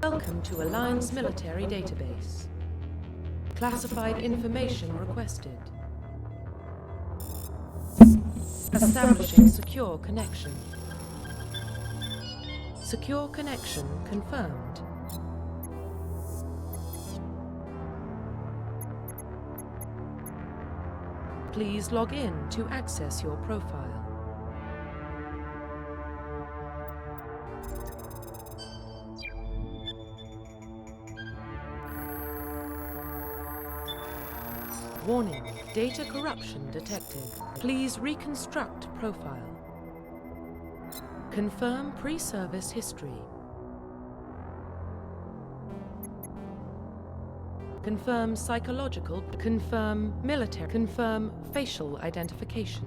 Welcome to Alliance Military Database. Classified information requested. Establishing secure connection. Secure connection confirmed. Please log in to access your profile. Warning, data corruption detected. Please reconstruct profile. Confirm pre-service history. Confirm psychological, confirm military, confirm facial identification.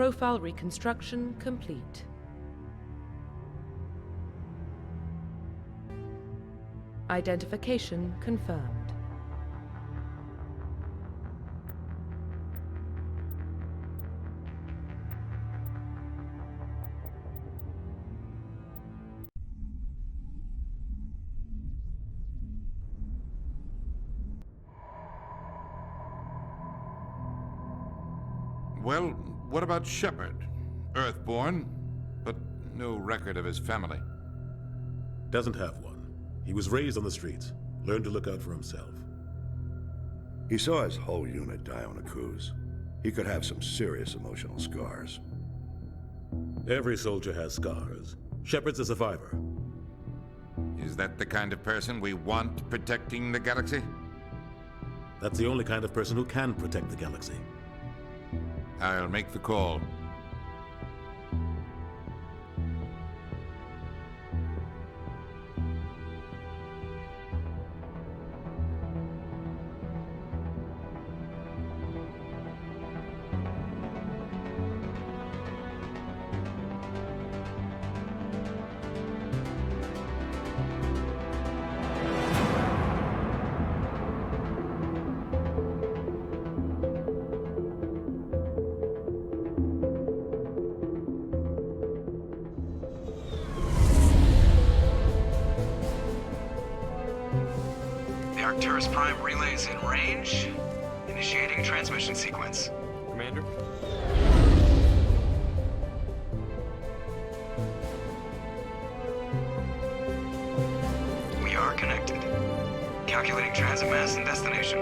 Profile reconstruction complete. Identification confirmed. Well, what about Shepard? Earthborn, but no record of his family. Doesn't have one. He was raised on the streets, learned to look out for himself. He saw his whole unit die on a cruise. He could have some serious emotional scars. Every soldier has scars. Shepard's a survivor. Is that the kind of person we want protecting the galaxy? That's the only kind of person who can protect the galaxy. I'll make the call. The Arcturus Prime relay is in range. Initiating transmission sequence. Commander? We are connected. Calculating transit mass and destination.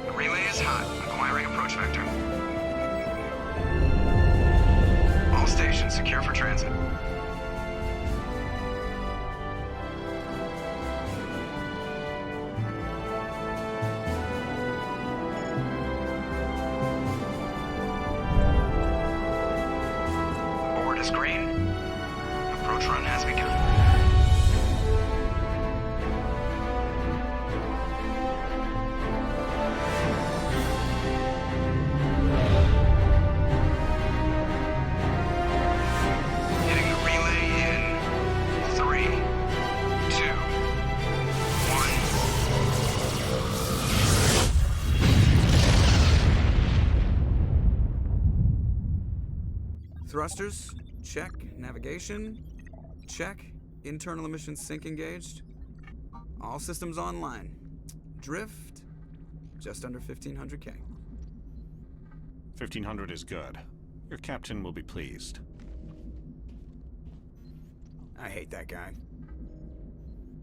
The relay is hot. Acquiring approach vector. All stations secure for transit. Board is green. Approach run has begun. Hitting the relay in 3, 2, 1. Thrusters, check. Navigation, check. Internal emissions sync engaged. All systems online. Drift, just under 1500K. 1500 is good. Your captain will be pleased. I hate that guy.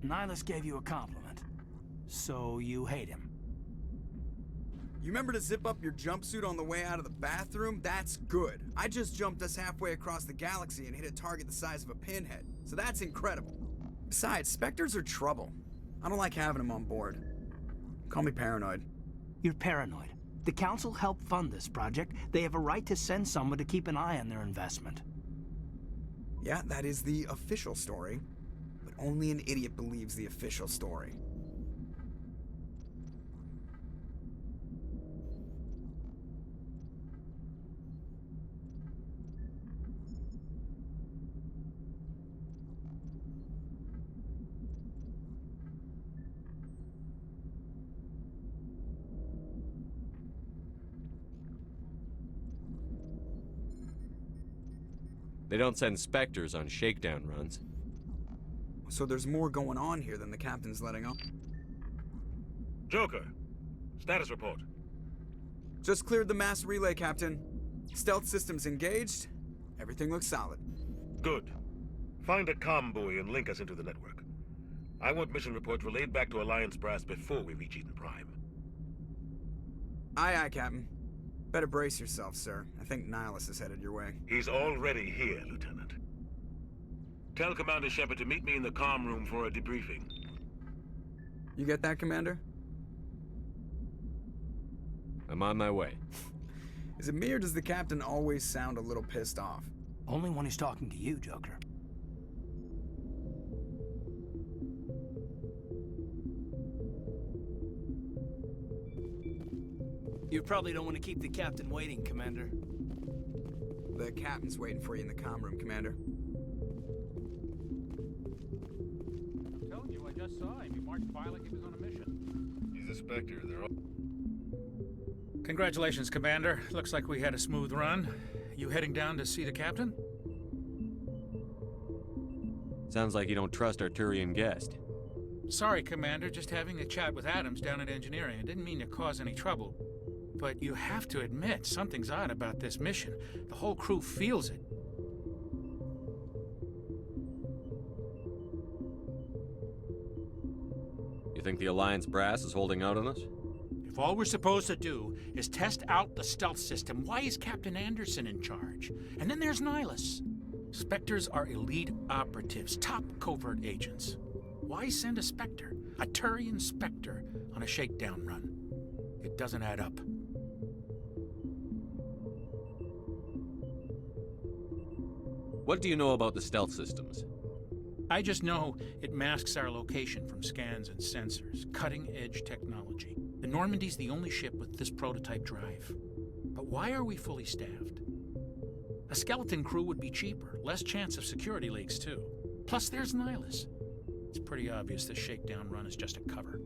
Nihilus gave you a compliment. So you hate him. You remember to zip up your jumpsuit on the way out of the bathroom? That's good. I just jumped us halfway across the galaxy and hit a target the size of a pinhead. So that's incredible. Besides, Spectres are trouble. I don't like having them on board. Call me paranoid. You're paranoid. The Council helped fund this project. They have a right to send someone to keep an eye on their investment. Yeah, that is the official story. But only an idiot believes the official story. They don't send Spectres on shakedown runs. So there's more going on here than the captain's letting on. Joker, status report. Just cleared the mass relay, Captain. Stealth systems engaged. Everything looks solid. Good. Find a comm buoy and link us into the network. I want mission reports relayed back to Alliance brass before we reach Eden Prime. Aye, aye, Captain. Better brace yourself, sir. I think Nihilus is headed your way. He's already here, Lieutenant. Tell Commander Shepard to meet me in the comm room for a debriefing. You get that, Commander? I'm on my way. Is it me or does the Captain always sound a little pissed off? Only when he's talking to you, Joker. You probably don't want to keep the captain waiting, Commander. The captain's waiting for you in the comm room, Commander. I'm telling you, I just saw him. He marched by like he was on a mission. He's a Spectre. They're all... Congratulations, Commander. Looks like we had a smooth run. You heading down to see the captain? Sounds like you don't trust our Turian guest. Sorry, Commander. Just having a chat with Adams down at engineering. I didn't mean to cause any trouble. But you have to admit, something's odd about this mission. The whole crew feels it. You think the Alliance brass is holding out on us? If all we're supposed to do is test out the stealth system, why is Captain Anderson in charge? And then there's Nihilus. Spectres are elite operatives, top covert agents. Why send a Spectre, a Turian Spectre, on a shakedown run? It doesn't add up. What do you know about the stealth systems? I just know it masks our location from scans and sensors, cutting-edge technology. The Normandy's the only ship with this prototype drive. But why are we fully staffed? A skeleton crew would be cheaper, less chance of security leaks too. Plus there's Nihilus. It's pretty obvious this shakedown run is just a cover.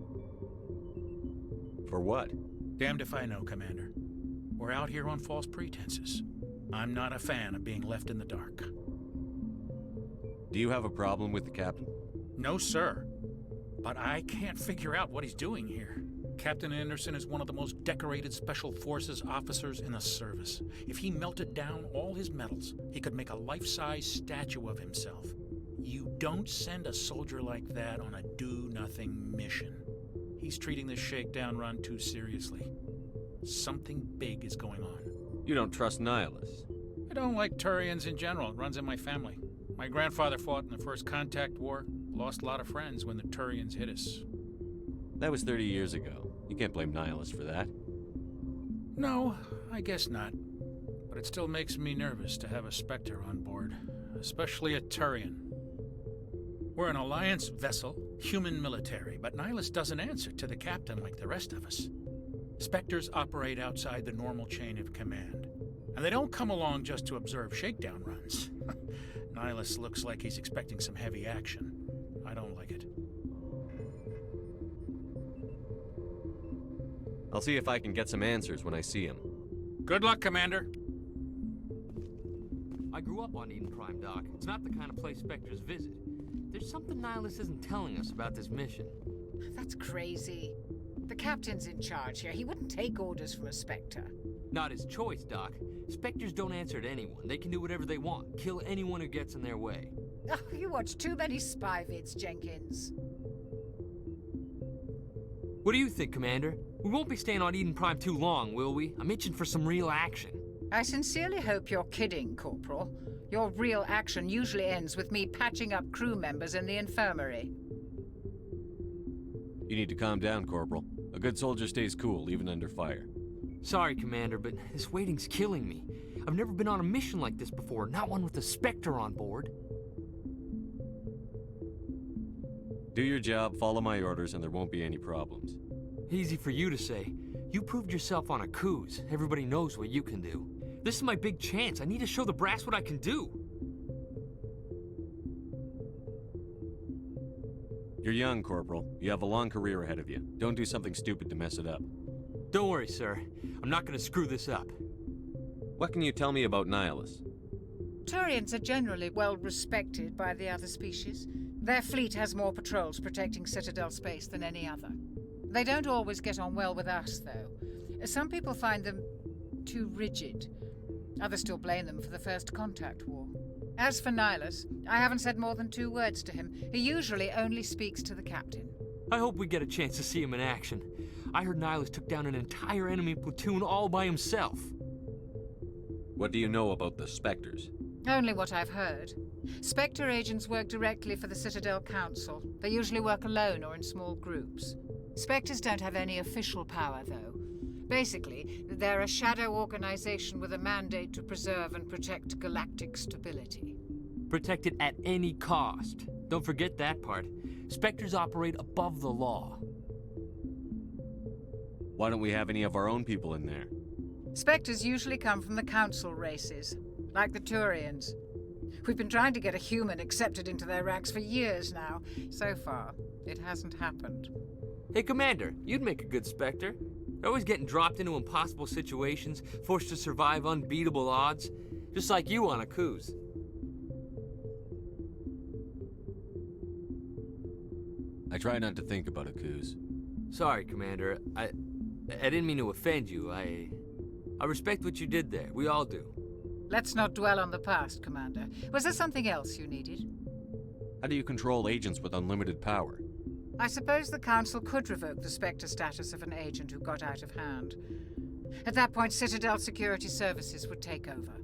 For what? Damned if I know, Commander. We're out here on false pretenses. I'm not a fan of being left in the dark. Do you have a problem with the captain? No, sir. But I can't figure out what he's doing here. Captain Anderson is one of the most decorated Special Forces officers in the service. If he melted down all his medals, he could make a life-size statue of himself. You don't send a soldier like that on a do-nothing mission. He's treating this shakedown run too seriously. Something big is going on. You don't trust Nihilus? I don't like Turians in general. It runs in my family. My grandfather fought in the First Contact War. Lost a lot of friends when the Turians hit us. That was 30 years ago. You can't blame Nihilus for that. No, I guess not. But it still makes me nervous to have a Spectre on board. Especially a Turian. We're an Alliance vessel, human military, but Nihilus doesn't answer to the captain like the rest of us. Spectres operate outside the normal chain of command. And they don't come along just to observe shakedown runs. Nihilus looks like he's expecting some heavy action. I don't like it. I'll see if I can get some answers when I see him. Good luck, Commander. I grew up on Eden Prime, Doc. It's not the kind of place Spectres visit. There's something Nihilus isn't telling us about this mission. That's crazy. The captain's in charge here. He wouldn't take orders from a Spectre. Not his choice, Doc. Spectres don't answer to anyone. They can do whatever they want. Kill anyone who gets in their way. Oh, you watch too many spy vids, Jenkins. What do you think, Commander? We won't be staying on Eden Prime too long, will we? I'm itching for some real action. I sincerely hope you're kidding, Corporal. Your real action usually ends with me patching up crew members in the infirmary. You need to calm down, Corporal. A good soldier stays cool, even under fire. Sorry, Commander, but this waiting's killing me. I've never been on a mission like this before, not one with a Spectre on board. Do your job, follow my orders, and there won't be any problems. Easy for you to say. You proved yourself on a cruise. Everybody knows what you can do. This is my big chance. I need to show the brass what I can do. You're young, Corporal. You have a long career ahead of you. Don't do something stupid to mess it up. Don't worry, sir. I'm not gonna screw this up. What can you tell me about Nihilus? Turians are generally well respected by the other species. Their fleet has more patrols protecting Citadel space than any other. They don't always get on well with us, though. Some people find them too rigid. Others still blame them for the First Contact War. As for Nihilus, I haven't said more than 2 words to him. He usually only speaks to the captain. I hope we get a chance to see him in action. I heard Nihilus took down an entire enemy platoon all by himself. What do you know about the Spectres? Only what I've heard. Spectre agents work directly for the Citadel Council. They usually work alone or in small groups. Spectres don't have any official power, though. Basically, they're a shadow organization with a mandate to preserve and protect galactic stability. Protect it at any cost. Don't forget that part. Spectres operate above the law. Why don't we have any of our own people in there? Spectres usually come from the council races, like the Turians. We've been trying to get a human accepted into their ranks for years now. So far, it hasn't happened. Hey, Commander, you'd make a good Spectre. You're always getting dropped into impossible situations, forced to survive unbeatable odds, just like you on a cruise. I try not to think about Akuz. Sorry, Commander. I didn't mean to offend you. I respect what you did there. We all do. Let's not dwell on the past, Commander. Was there something else you needed? How do you control agents with unlimited power? I suppose the Council could revoke the Spectre status of an agent who got out of hand. At that point, Citadel Security Services would take over.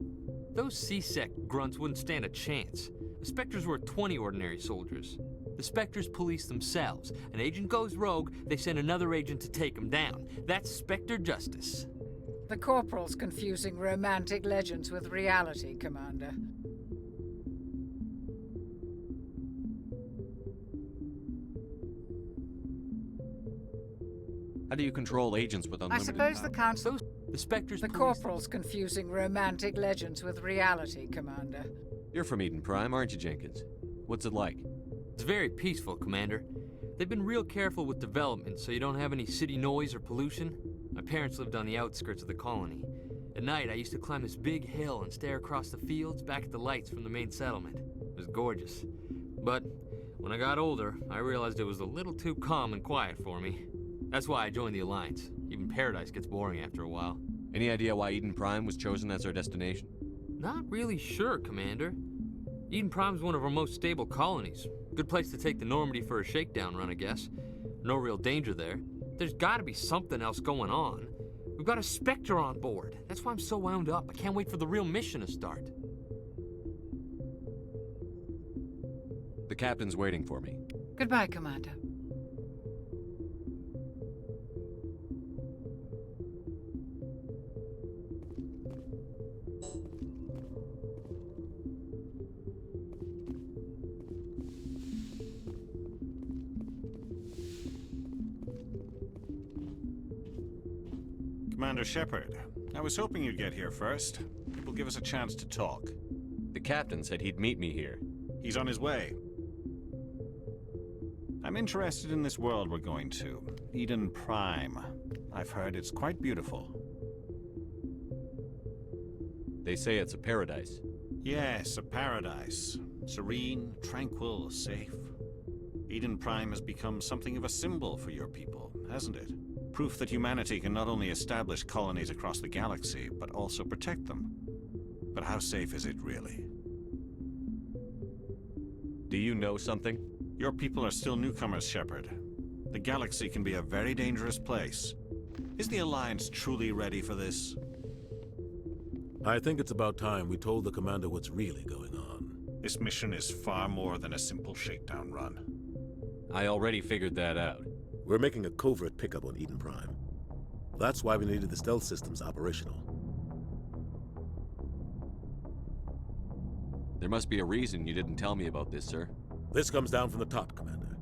Those C-Sec grunts wouldn't stand a chance. The Spectres were 20 ordinary soldiers. The Spectres police themselves. An agent goes rogue, they send another agent to take him down. That's Spectre justice. The Corporal's confusing romantic legends with reality, Commander. How do you control agents with unlimited power? I suppose the Council... The Spectres The Corporal's confusing romantic legends with reality, Commander. You're from Eden Prime, aren't you, Jenkins? What's it like? It's very peaceful, Commander. They've been real careful with development, so you don't have any city noise or pollution. My parents lived on the outskirts of the colony. At night, I used to climb this big hill and stare across the fields back at the lights from the main settlement. It was gorgeous. But when I got older, I realized it was a little too calm and quiet for me. That's why I joined the Alliance. Even Paradise gets boring after a while. Any idea why Eden Prime was chosen as our destination? Not really sure, Commander. Eden Prime's one of our most stable colonies. Good place to take the Normandy for a shakedown run, I guess. No real danger there. There's gotta be something else going on. We've got a Spectre on board. That's why I'm so wound up. I can't wait for the real mission to start. The captain's waiting for me. Goodbye, Commander. Commander Shepard, I was hoping you'd get here first. It will give us a chance to talk. The captain said he'd meet me here. He's on his way. I'm interested in this world we're going to, Eden Prime. I've heard it's quite beautiful. They say it's a paradise. Yes, a paradise. Serene, tranquil, safe. Eden Prime has become something of a symbol for your people, hasn't it? Proof that humanity can not only establish colonies across the galaxy, but also protect them. But how safe is it really? Do you know something? Your people are still newcomers, Shepard. The galaxy can be a very dangerous place. Is the Alliance truly ready for this? I think it's about time we told the commander what's really going on. This mission is far more than a simple shakedown run. I already figured that out. We're making a covert pickup on Eden Prime. That's why we needed the stealth systems operational. There must be a reason you didn't tell me about this, sir. This comes down from the top, Commander.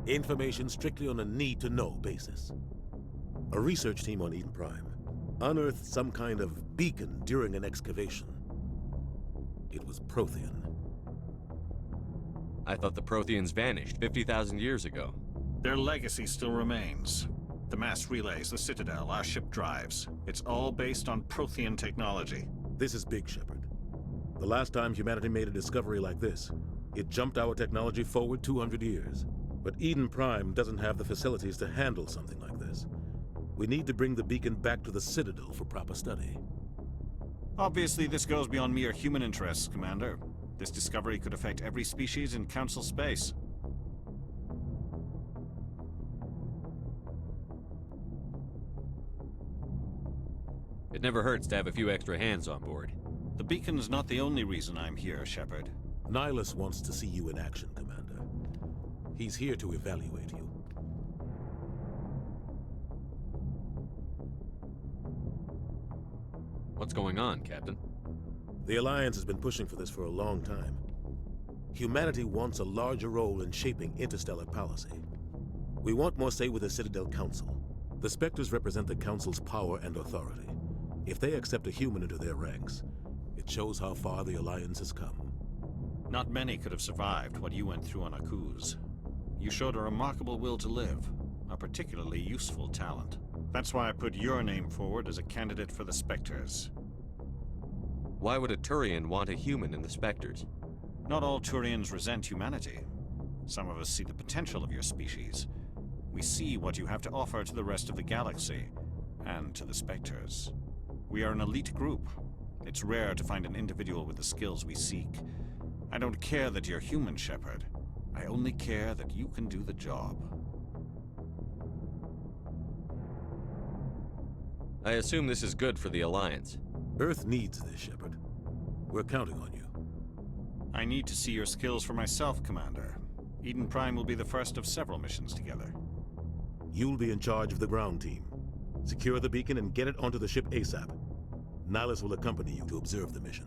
Information strictly on a need-to-know basis. A research team on Eden Prime unearthed some kind of beacon during an excavation. It was Prothean. I thought the Protheans vanished 50,000 years ago. Their legacy still remains. The mass relays, the Citadel, our ship drives. It's all based on Prothean technology. This is big, Shepard. The last time humanity made a discovery like this, it jumped our technology forward 200 years. But Eden Prime doesn't have the facilities to handle something like this. We need to bring the beacon back to the Citadel for proper study. Obviously, this goes beyond mere human interests, Commander. This discovery could affect every species in Council space. It never hurts to have a few extra hands on board. The beacon's not the only reason I'm here, Shepard. Nihilus wants to see you in action, Commander. He's here to evaluate you. What's going on, Captain? The Alliance has been pushing for this for a long time. Humanity wants a larger role in shaping interstellar policy. We want more say with the Citadel Council. The Spectres represent the Council's power and authority. If they accept a human into their ranks, it shows how far the Alliance has come. Not many could have survived what you went through on Akuz. You showed a remarkable will to live, a particularly useful talent. That's why I put your name forward as a candidate for the Spectres. Why would a Turian want a human in the Spectres? Not all Turians resent humanity. Some of us see the potential of your species. We see what you have to offer to the rest of the galaxy, and to the Spectres. We are an elite group. It's rare to find an individual with the skills we seek. I don't care that you're human, Shepard. I only care that you can do the job. I assume this is good for the Alliance. Earth needs this, Shepard. We're counting on you. I need to see your skills for myself, Commander. Eden Prime will be the first of several missions together. You'll be in charge of the ground team. Secure the beacon and get it onto the ship ASAP. Nihilus will accompany you to observe the mission.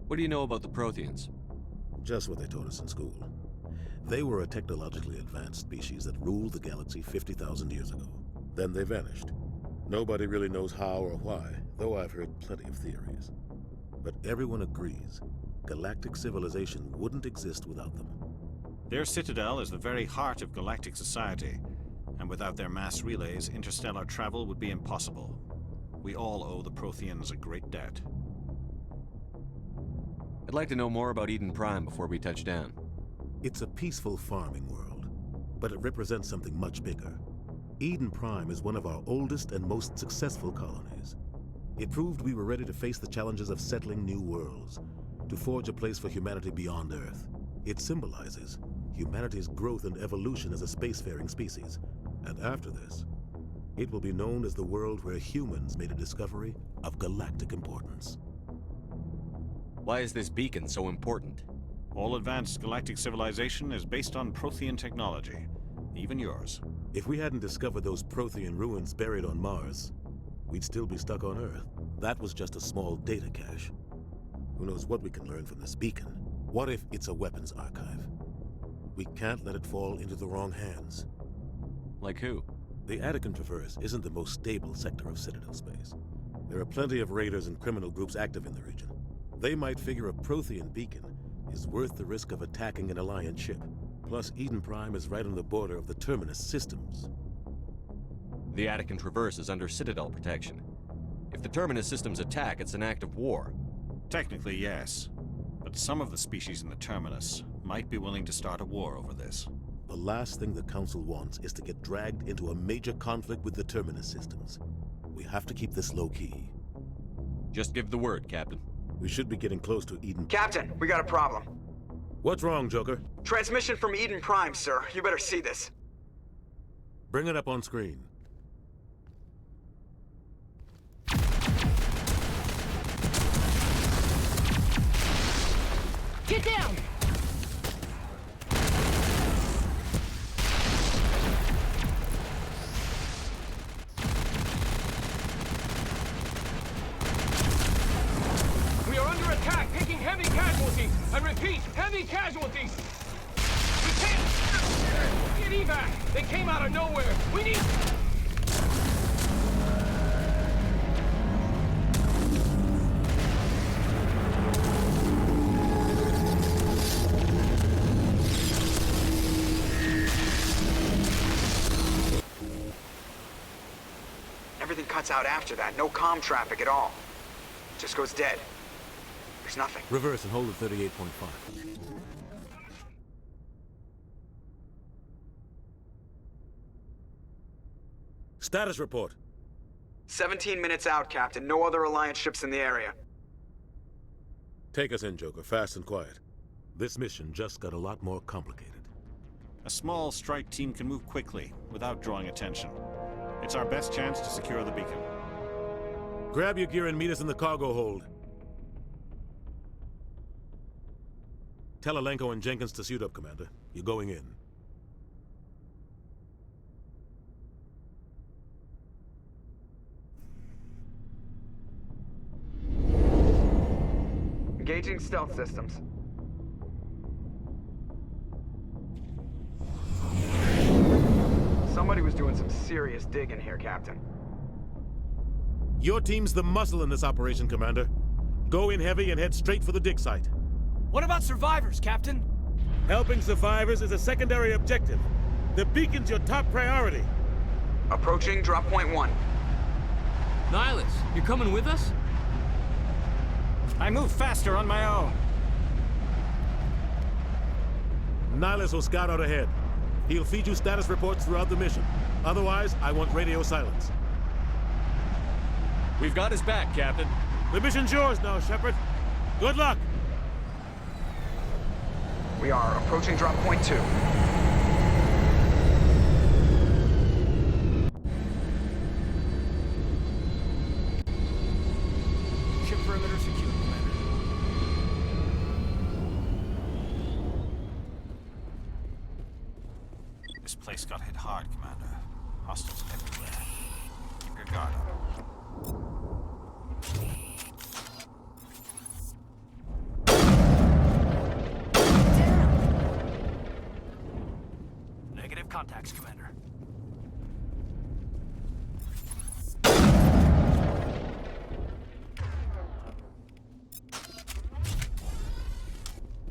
What do you know about the Protheans? Just what they taught us in school. They were a technologically advanced species that ruled the galaxy 50,000 years ago. Then they vanished. Nobody really knows how or why, though I've heard plenty of theories. But everyone agrees, galactic civilization wouldn't exist without them. Their Citadel is the very heart of galactic society, and without their mass relays, interstellar travel would be impossible. We all owe the Protheans a great debt. I'd like to know more about Eden Prime before we touch down. It's a peaceful farming world, but it represents something much bigger. Eden Prime is one of our oldest and most successful colonies. It proved we were ready to face the challenges of settling new worlds, to forge a place for humanity beyond Earth. It symbolizes humanity's growth and evolution as a spacefaring species. And after this, it will be known as the world where humans made a discovery of galactic importance. Why is this beacon so important? All advanced galactic civilization is based on Prothean technology, even yours. If we hadn't discovered those Prothean ruins buried on Mars, we'd still be stuck on Earth. That was just a small data cache. Who knows what we can learn from this beacon? What if it's a weapons archive? We can't let it fall into the wrong hands. Like who? The Attican Traverse isn't the most stable sector of Citadel space. There are plenty of raiders and criminal groups active in the region. They might figure a Prothean beacon is worth the risk of attacking an Alliance ship. Plus, Eden Prime is right on the border of the Terminus systems. The Attican Traverse is under Citadel protection. If the Terminus systems attack, it's an act of war. Technically, yes. But some of the species in the Terminus might be willing to start a war over this. The last thing the Council wants is to get dragged into a major conflict with the Terminus systems. We have to keep this low-key. Just give the word, Captain. We should be getting close to Eden. Captain, we got a problem. What's wrong, Joker? Transmission from Eden Prime, sir. You better see this. Bring it up on screen. Get down! We are under attack, taking heavy casualties. I repeat, heavy casualties. We can't get evac. They came out of nowhere. We need. Everything cuts out after that. No comm traffic at all. Just goes dead. There's nothing. Reverse and hold at 38.5. Status report. 17 minutes out, Captain. No other Alliance ships in the area. Take us in, Joker, fast and quiet. This mission just got a lot more complicated. A small strike team can move quickly, without drawing attention. It's our best chance to secure the beacon. Grab your gear and meet us in the cargo hold. Tell Alenko and Jenkins to suit up, Commander. You're going in. Engaging stealth systems. Somebody was doing some serious digging here, Captain. Your team's the muscle in this operation, Commander. Go in heavy and head straight for the dig site. What about survivors, Captain? Helping survivors is a secondary objective. The beacon's your top priority. Approaching drop point 1. Nihilus, you're coming with us? I move faster on my own. Nihilus will scout out ahead. He'll feed you status reports throughout the mission. Otherwise, I want radio silence. We've got his back, Captain. The mission's yours now, Shepard. Good luck! We are approaching drop point 2. Ship perimeter secure, Commander. This place got hit hard, Commander. Hostiles everywhere. Keep your guard up. Negative contacts, Commander.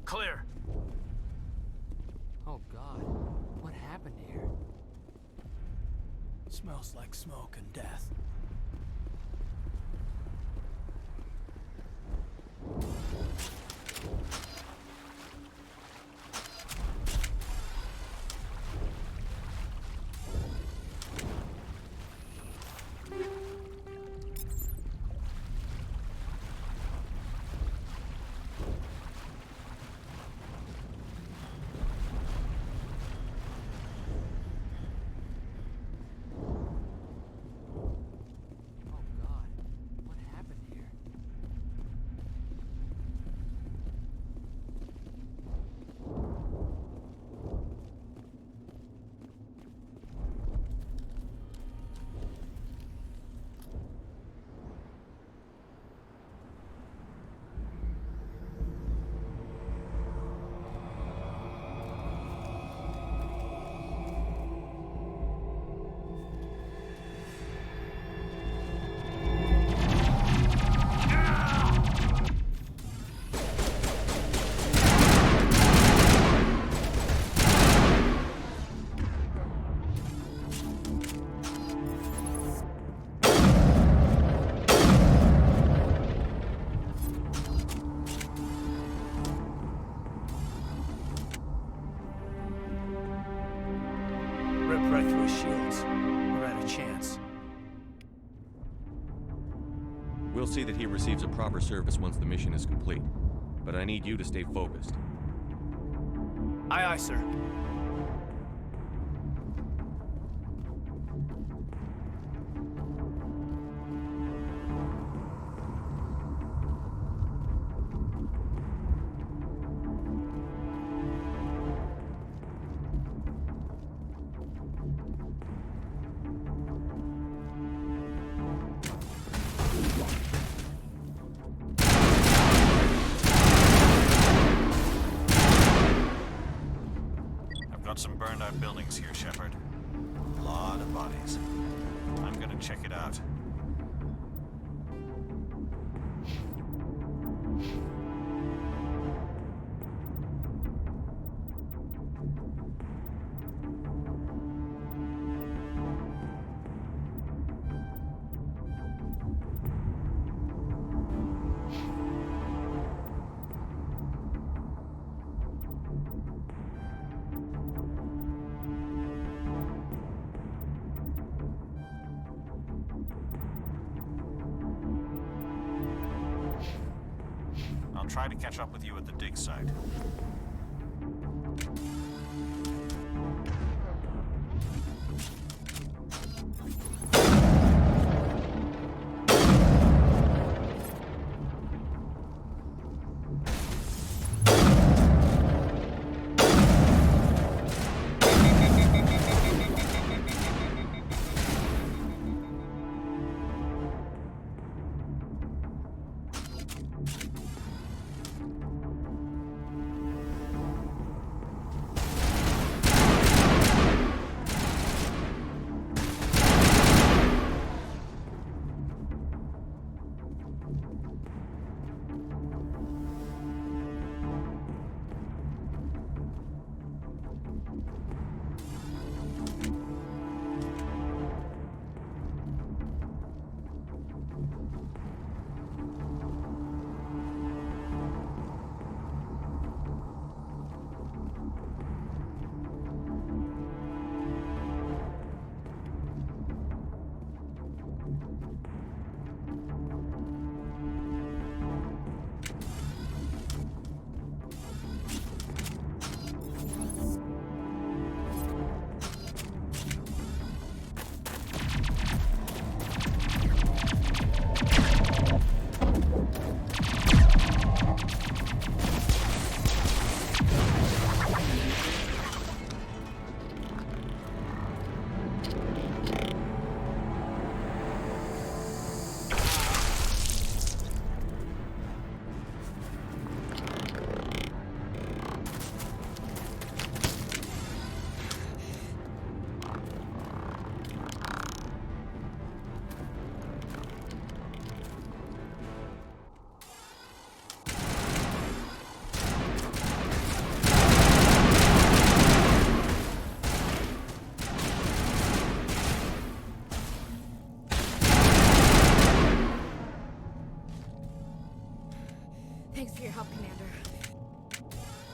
Clear. Oh God, what happened here? Smells like smoke and death. Right through his shields. We're out of chance. We'll see that he receives a proper service once the mission is complete. But I need you to stay focused. Aye, aye, sir. Got some burned out buildings here, Shepard. A lot of bodies. I'm gonna check it out. I'll try to catch up with you at the dig site.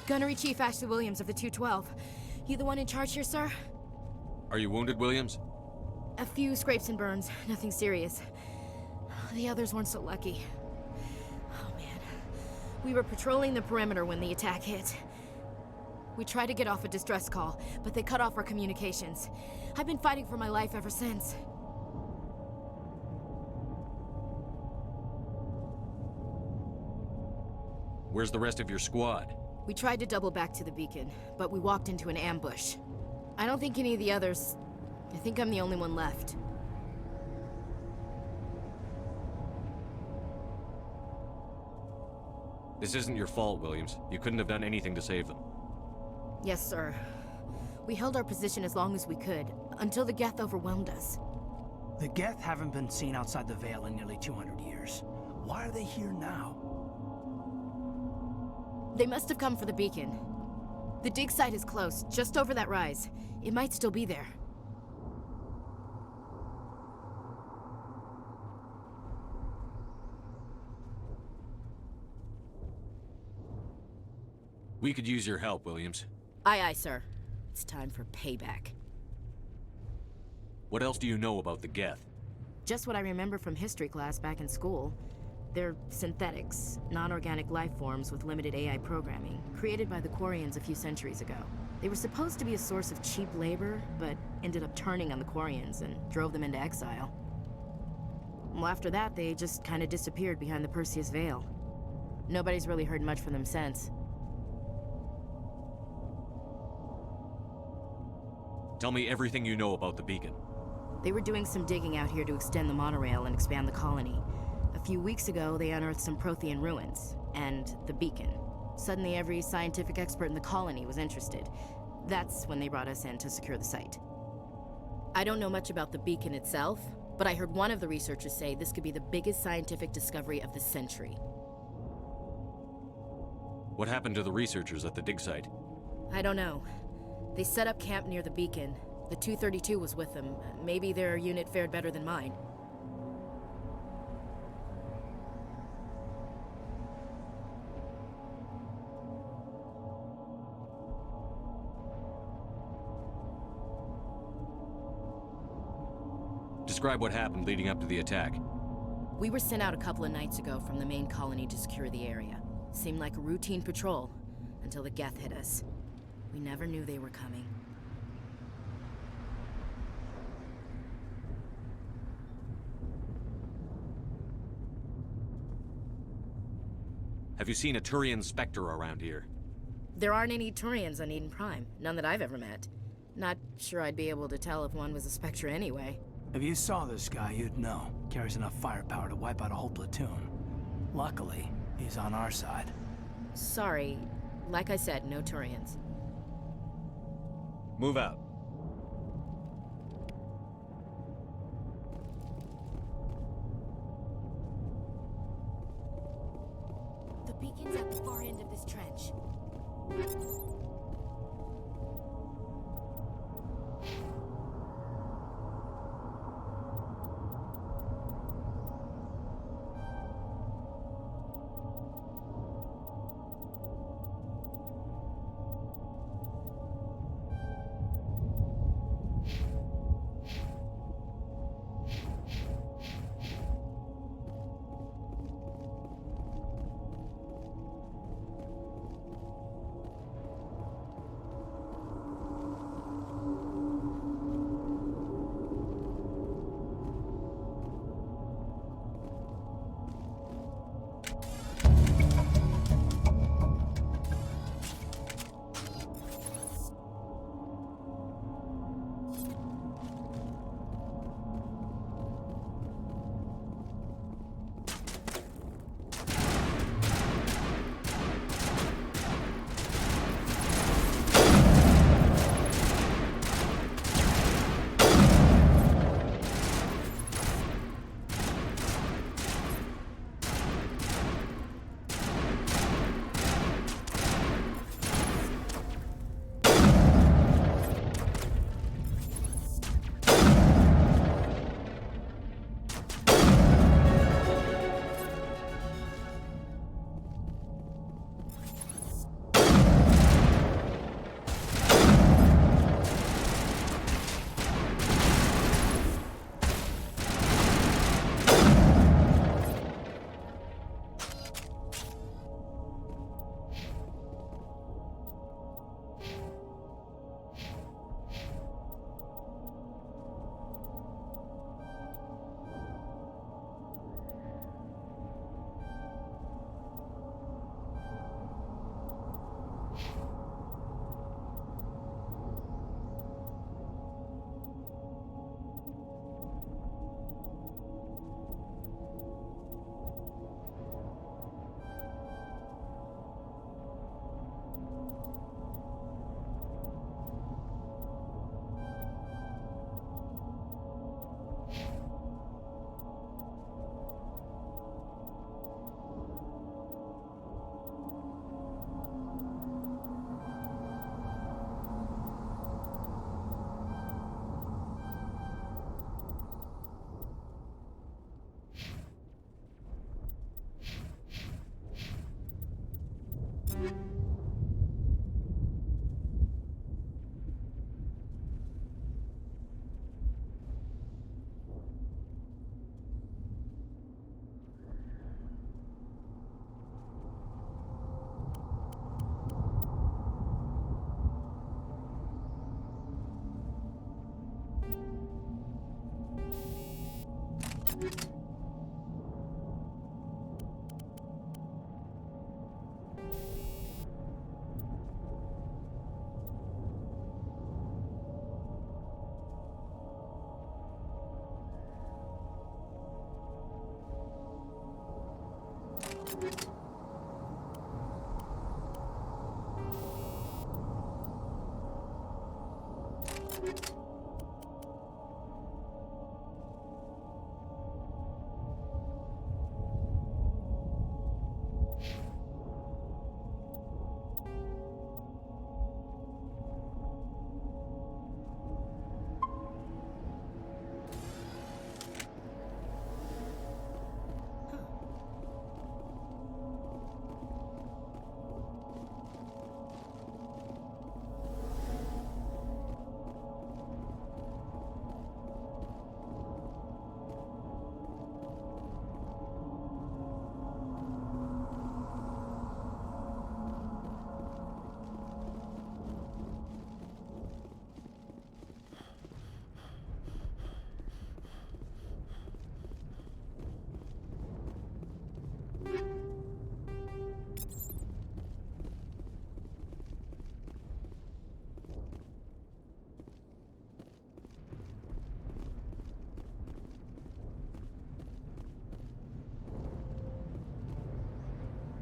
Gunnery Chief Ashley Williams of the 212. You the one in charge here, sir? Are you wounded, Williams? A few scrapes and burns, nothing serious. The others weren't so lucky. Oh man. We were patrolling the perimeter when the attack hit. We tried to get off a distress call, but they cut off our communications. I've been fighting for my life ever since. Where's the rest of your squad? We tried to double back to the beacon, but we walked into an ambush. I don't think any of the others... I think I'm the only one left. This isn't your fault, Williams. You couldn't have done anything to save them. Yes, sir. We held our position as long as we could, until the Geth overwhelmed us. The Geth haven't been seen outside the Veil in nearly 200 years. Why are they here now? They must have come for the beacon. The dig site is close, just over that rise. It might still be there. We could use your help, Williams. Aye, aye, sir. It's time for payback. What else do you know about the Geth? Just what I remember from history class back in school. They're synthetics, non-organic life forms with limited AI programming, created by the Quarians a few centuries ago. They were supposed to be a source of cheap labor, but ended up turning on the Quarians and drove them into exile. Well, after that, they just kind of disappeared behind the Perseus Veil. Nobody's really heard much from them since. Tell me everything you know about the beacon. They were doing some digging out here to extend the monorail and expand the colony. A few weeks ago, they unearthed some Prothean ruins, and the beacon. Suddenly, every scientific expert in the colony was interested. That's when they brought us in to secure the site. I don't know much about the beacon itself, but I heard one of the researchers say this could be the biggest scientific discovery of the century. What happened to the researchers at the dig site? I don't know. They set up camp near the beacon. The 232 was with them. Maybe their unit fared better than mine. Describe what happened leading up to the attack. We were sent out a couple of nights ago from the main colony to secure the area. Seemed like a routine patrol, until the Geth hit us. We never knew they were coming. Have you seen a Turian Spectre around here? There aren't any Turians on Eden Prime. None that I've ever met. Not sure I'd be able to tell if one was a Spectre anyway. If you saw this guy, you'd know. Carries enough firepower to wipe out a whole platoon. Luckily, he's on our side. Sorry. Like I said, no Turians. Move out. The beacon's at the far end of this trench.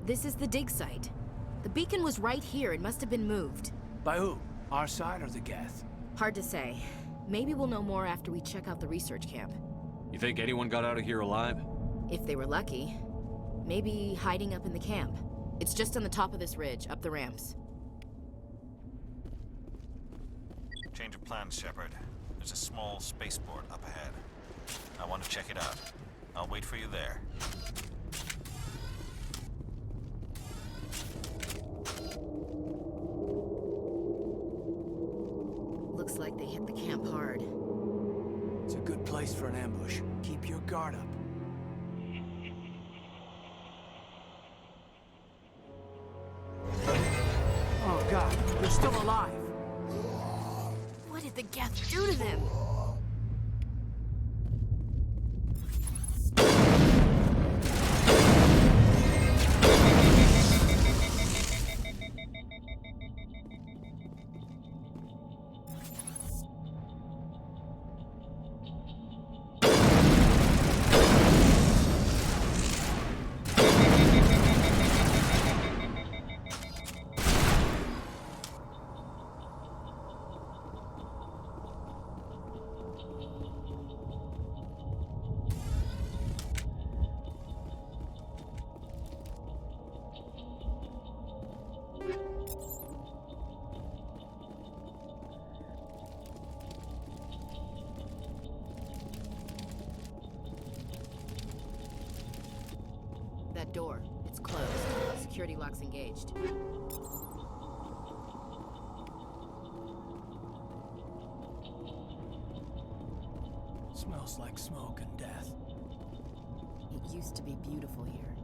This is the dig site. The beacon was right here. It must have been moved. By who? Our side or the Geth? Hard to say. Maybe we'll know more after we check out the research camp. You think anyone got out of here alive? If they were lucky. Maybe hiding up in the camp. It's just on the top of this ridge, up the ramps. Change of plans, Shepard. There's a small spaceport up ahead. I want to check it out. I'll wait for you there. Looks like they hit the camp hard. It's a good place for an ambush. Keep your guard up. Oh God, they're still alive. What did the Geth do to them? That door, it's closed. Security lock's engaged. Smells like smoke and death. It used to be beautiful here.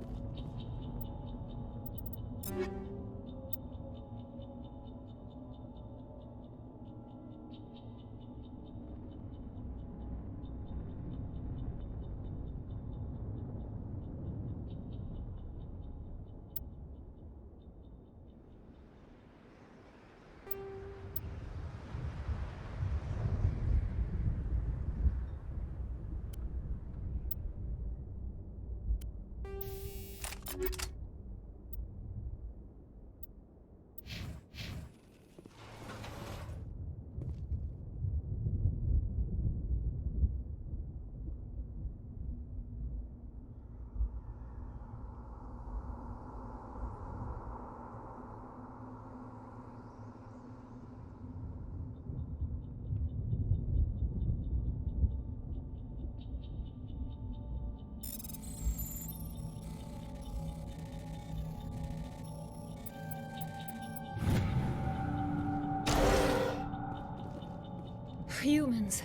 Humans.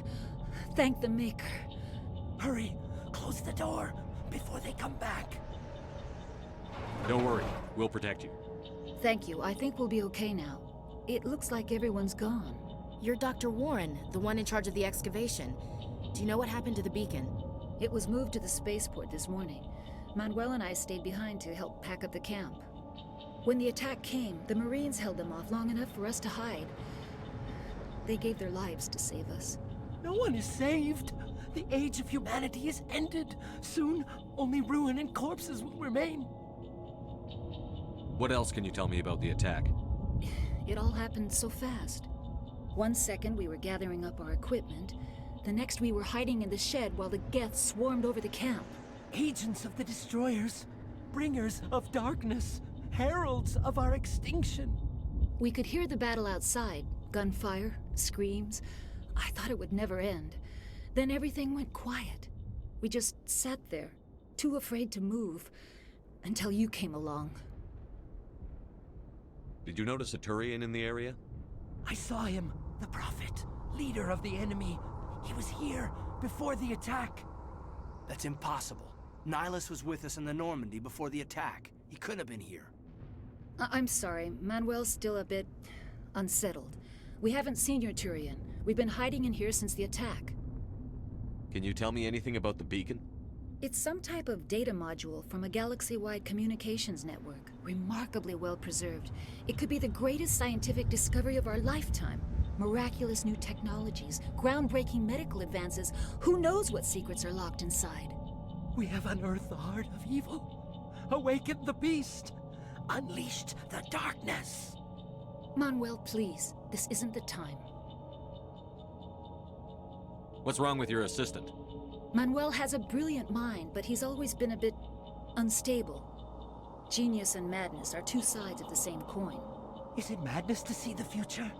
Thank the Maker. Hurry! Close the door before they come back. Don't worry, we'll protect you. Thank you. I think we'll be okay now. It looks like everyone's gone. You're Dr. Warren, the one in charge of the excavation. Do you know what happened to the beacon? It was moved to the spaceport this morning. Manuel and I stayed behind to help pack up the camp. When the attack came, the Marines held them off long enough for us to hide. They gave their lives to save us. No one is saved. The age of humanity is ended. Soon, only ruin and corpses will remain. What else can you tell me about the attack? It all happened so fast. 1 second we were gathering up our equipment. The next we were hiding in the shed while the Geth swarmed over the camp. Agents of the destroyers, bringers of darkness, heralds of our extinction. We could hear the battle outside. Gunfire, screams. I thought it would never end. Then everything went quiet. We just sat there, too afraid to move, until you came along. Did you notice a Turian in the area? I saw him, the Prophet, leader of the enemy. He was here before the attack. That's impossible. Nihilus was with us in the Normandy before the attack. He couldn't have been here. I'm sorry, Manuel's still a bit unsettled. We haven't seen your Turian. We've been hiding in here since the attack. Can you tell me anything about the beacon? It's some type of data module from a galaxy-wide communications network, remarkably well preserved. It could be the greatest scientific discovery of our lifetime. Miraculous new technologies, groundbreaking medical advances. Who knows what secrets are locked inside? We have unearthed the heart of evil, awakened the beast, unleashed the darkness. Manuel, please, this isn't the time. What's wrong with your assistant? Manuel has a brilliant mind, but he's always been a bit unstable. Genius and madness are two sides of the same coin. Is it madness to see the future?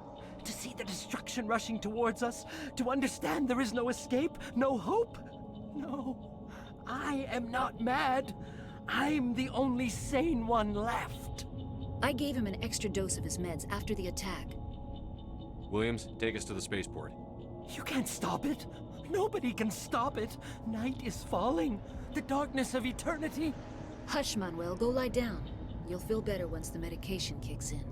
To see the destruction rushing towards us? To understand there is no escape? No hope? No, I am not mad. I'm the only sane one left. I gave him an extra dose of his meds after the attack. Williams, take us to the spaceport. You can't stop it. Nobody can stop it. Night is falling. The darkness of eternity. Hush, Manuel. Go lie down. You'll feel better once the medication kicks in.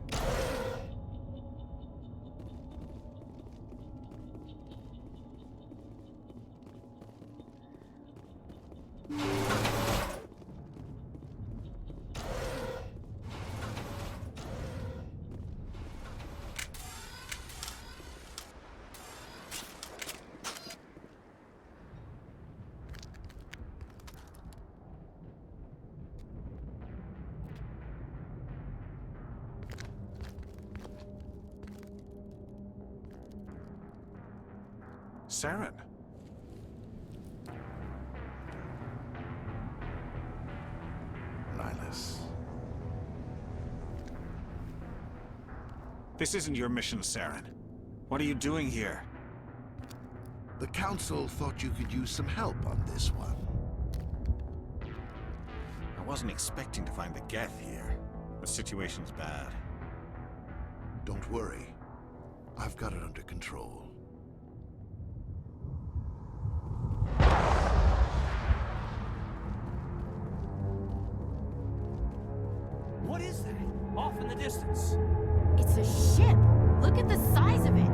Saren. Nihilus. This isn't your mission, Saren. What are you doing here? The Council thought you could use some help on this one. I wasn't expecting to find the Geth here. The situation's bad. Don't worry. I've got it under control. What is that? Off in the distance. It's a ship. Look at the size of it.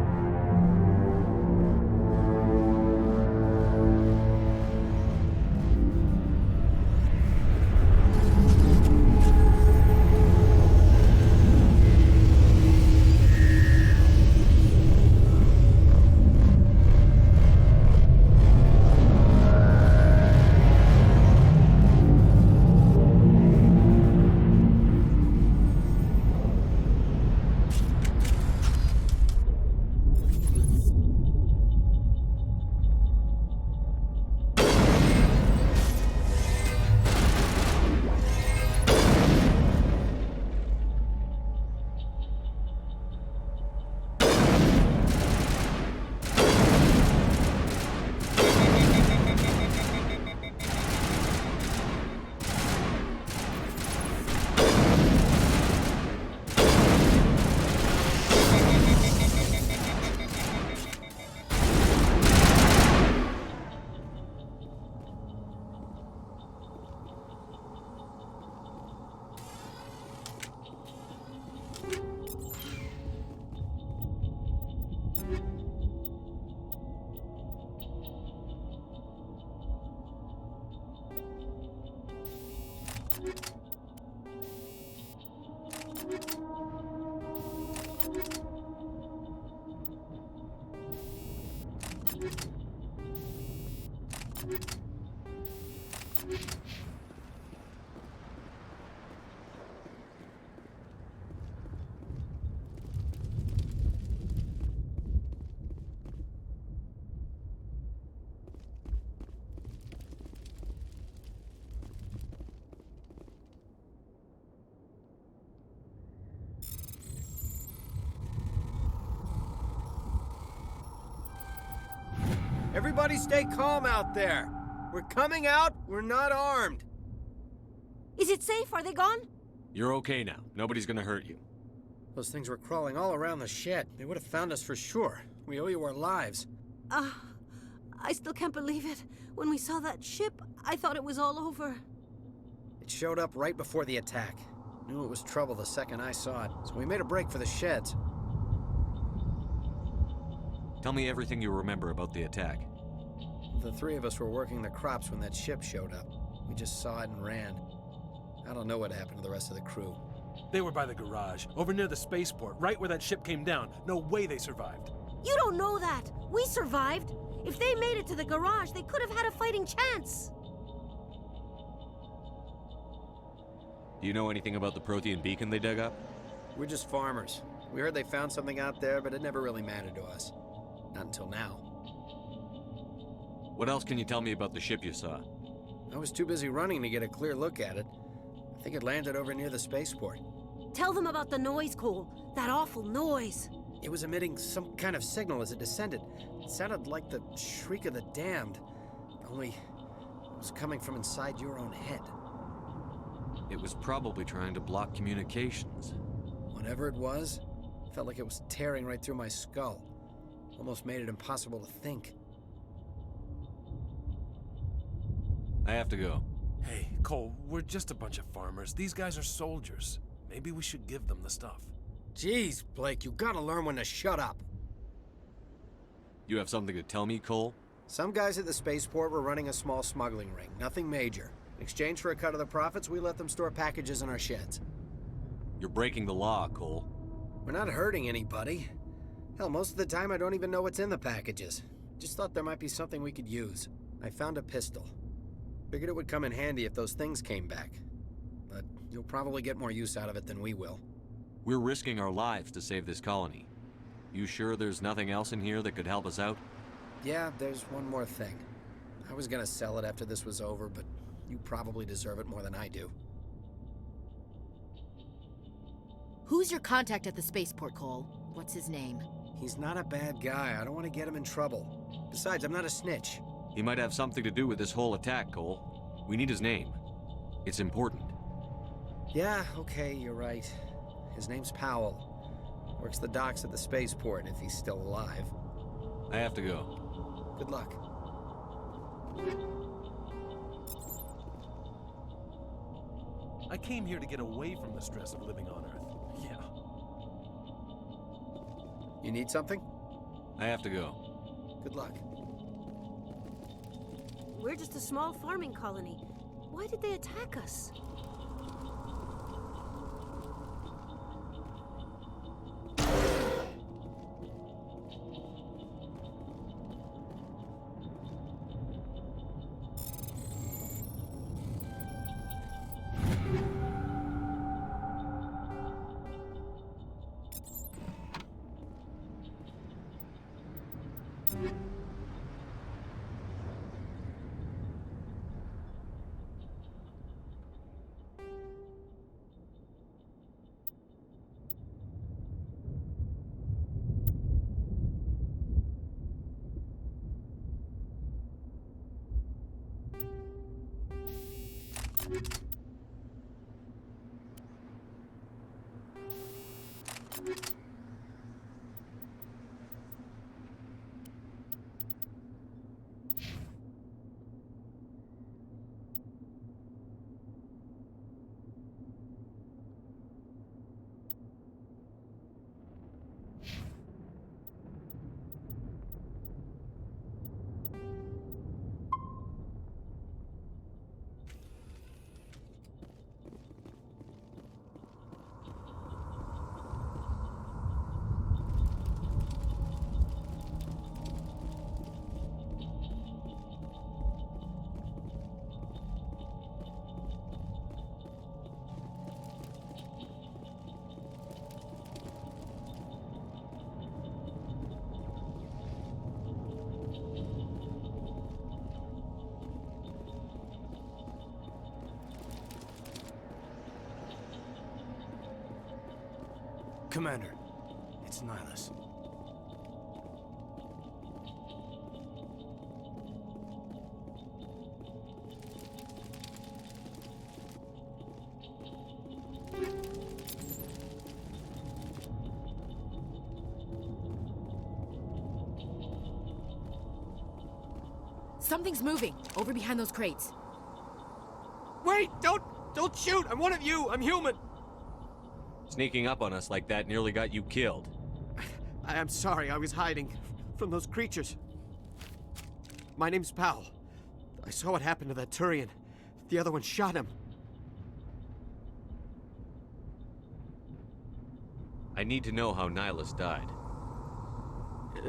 Everybody stay calm out there. We're coming out, we're not armed. Is it safe? Are they gone? You're okay now. Nobody's gonna hurt you. Those things were crawling all around the shed. They would have found us for sure. We owe you our lives. I still can't believe it. When we saw that ship, I thought it was all over. It showed up right before the attack. Knew it was trouble the second I saw it, so we made a break for the sheds. Tell me everything you remember about the attack. The three of us were working the crops when that ship showed up. We just saw it and ran. I don't know what happened to the rest of the crew. They were by the garage, over near the spaceport, right where that ship came down. No way they survived. You don't know that. We survived. If they made it to the garage, they could have had a fighting chance. Do you know anything about the Prothean beacon they dug up? We're just farmers. We heard they found something out there, but it never really mattered to us. Not until now. What else can you tell me about the ship you saw? I was too busy running to get a clear look at it. I think it landed over near the spaceport. Tell them about the noise, Cole. That awful noise. It was emitting some kind of signal as it descended. It sounded like the shriek of the damned. Only it was coming from inside your own head. It was probably trying to block communications. Whatever it was, it felt like it was tearing right through my skull. Almost made it impossible to think. I have to go. Hey, Cole, we're just a bunch of farmers. These guys are soldiers. Maybe we should give them the stuff. Jeez, Blake, you gotta learn when to shut up. You have something to tell me, Cole? Some guys at the spaceport were running a small smuggling ring, nothing major. In exchange for a cut of the profits, we let them store packages in our sheds. You're breaking the law, Cole. We're not hurting anybody. Hell, most of the time I don't even know what's in the packages. Just thought there might be something we could use. I found a pistol. Figured it would come in handy if those things came back. But you'll probably get more use out of it than we will. We're risking our lives to save this colony. You sure there's nothing else in here that could help us out? Yeah, there's one more thing. I was gonna sell it after this was over, but you probably deserve it more than I do. Who's your contact at the spaceport, Cole? What's his name? He's not a bad guy. I don't want to get him in trouble. Besides, I'm not a snitch. He might have something to do with this whole attack, Cole. We need his name. It's important. Yeah, okay, you're right. His name's Powell. Works the docks at the spaceport, if he's still alive. I have to go. Good luck. I came here to get away from the stress of living on Earth. Yeah. You need something? I have to go. Good luck. We're just a small farming colony. Why did they attack us? Commander, it's Nihilus. Something's moving, over behind those crates. Wait! Don't shoot! I'm one of you! I'm human! Sneaking up on us like that nearly got you killed. I'm sorry, I was hiding from those creatures. My name's Powell. I saw what happened to that Turian. The other one shot him. I need to know how Nihilus died.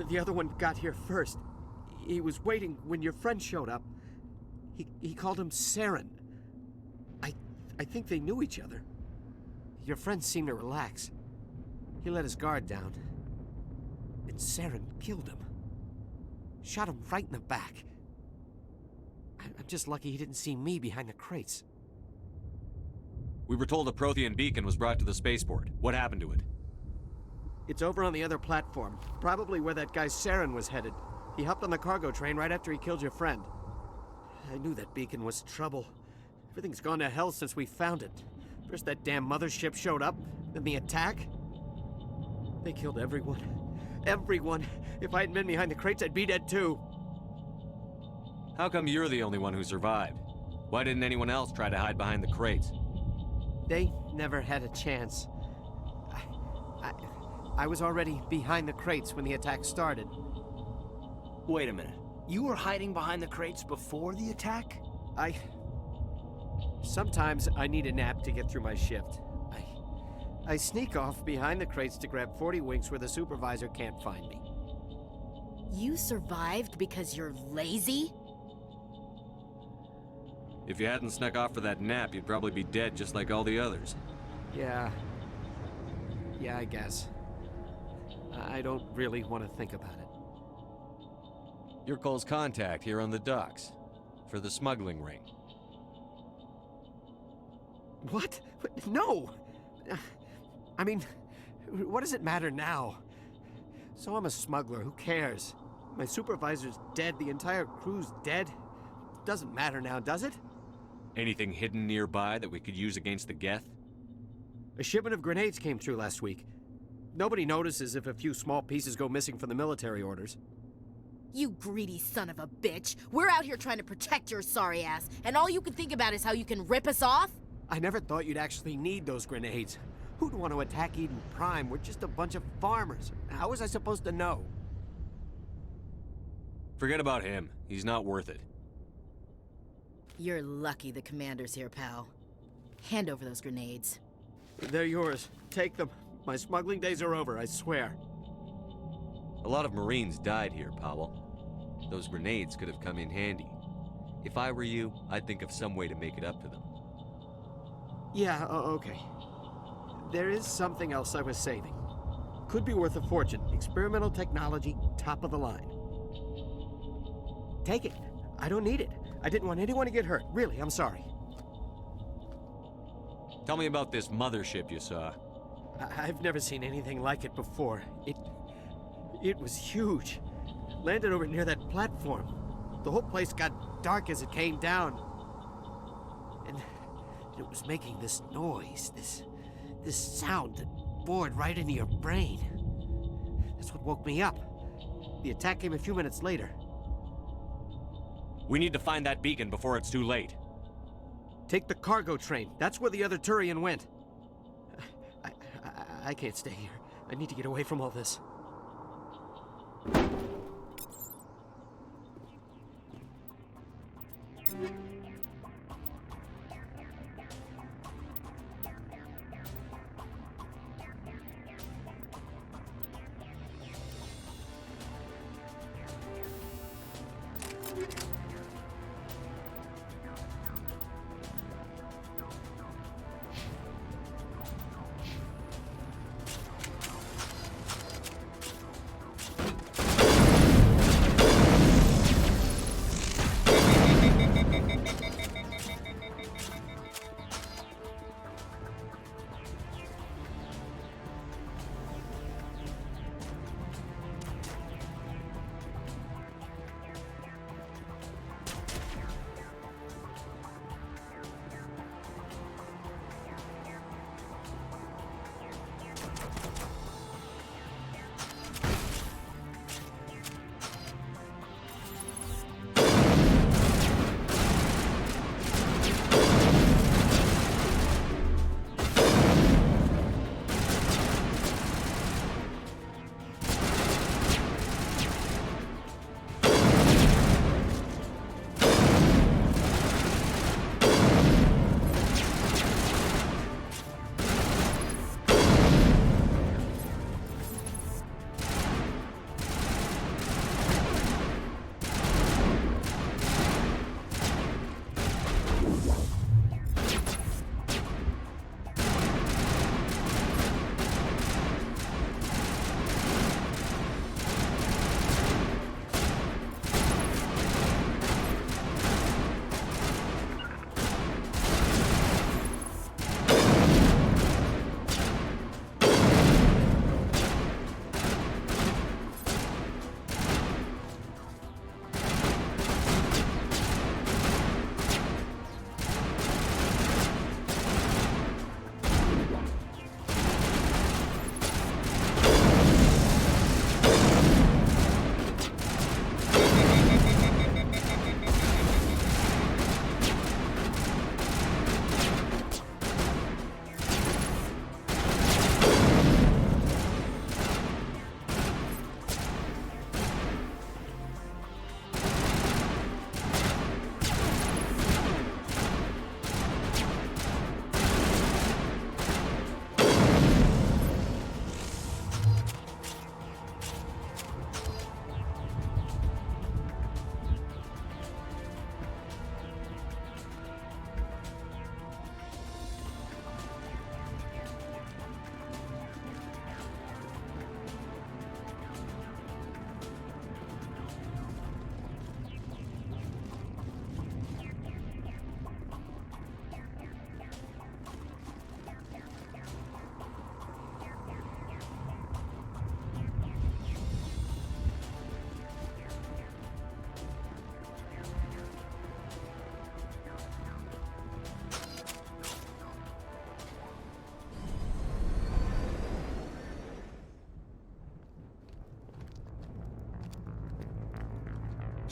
The other one got here first. He was waiting when your friend showed up. He called him Saren. I think they knew each other. Your friend seemed to relax. He let his guard down. And Saren killed him. Shot him right in the back. I'm just lucky he didn't see me behind the crates. We were told a Prothean beacon was brought to the spaceport. What happened to it? It's over on the other platform. Probably where that guy Saren was headed. He hopped on the cargo train right after he killed your friend. I knew that beacon was trouble. Everything's gone to hell since we found it. First that damn mothership showed up, then the attack. They killed everyone. Everyone! If I hadn't been behind the crates, I'd be dead too. How come you're the only one who survived? Why didn't anyone else try to hide behind the crates? They never had a chance. I was already behind the crates when the attack started. Wait a minute. You were hiding behind the crates before the attack? Sometimes I need a nap to get through my shift. I sneak off behind the crates to grab 40 winks where the supervisor can't find me. You survived because you're lazy? If you hadn't snuck off for that nap, you'd probably be dead just like all the others. Yeah, I guess. I don't really want to think about it. You're Cole's contact here on the docks. For the smuggling ring. What? No! I mean, what does it matter now? So I'm a smuggler, who cares? My supervisor's dead, the entire crew's dead. Doesn't matter now, does it? Anything hidden nearby that we could use against the Geth? A shipment of grenades came through last week. Nobody notices if a few small pieces go missing from the military orders. You greedy son of a bitch! We're out here trying to protect your sorry ass, and all you can think about is how you can rip us off? I never thought you'd actually need those grenades. Who'd want to attack Eden Prime? We're just a bunch of farmers. How was I supposed to know? Forget about him. He's not worth it. You're lucky the commander's here, pal. Hand over those grenades. They're yours. Take them. My smuggling days are over, I swear. A lot of Marines died here, Powell. Those grenades could have come in handy. If I were you, I'd think of some way to make it up to them. Yeah, okay. There is something else I was saving. Could be worth a fortune. Experimental technology, top of the line. Take it. I don't need it. I didn't want anyone to get hurt. Really, I'm sorry. Tell me about this mothership you saw. I've never seen anything like it before. It was huge. Landed over near that platform. The whole place got dark as it came down. And it was making this noise, this sound that bored right into your brain. That's what woke me up. The attack came a few minutes later. We need to find that beacon before it's too late. Take the cargo train. That's where the other Turian went. I can't stay here. I need to get away from all this.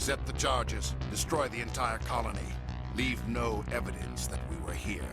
Set the charges. Destroy the entire colony. Leave no evidence that we were here.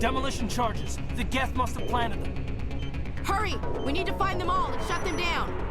Demolition charges. The Geth must have planted them. Hurry! We need to find them all and shut them down!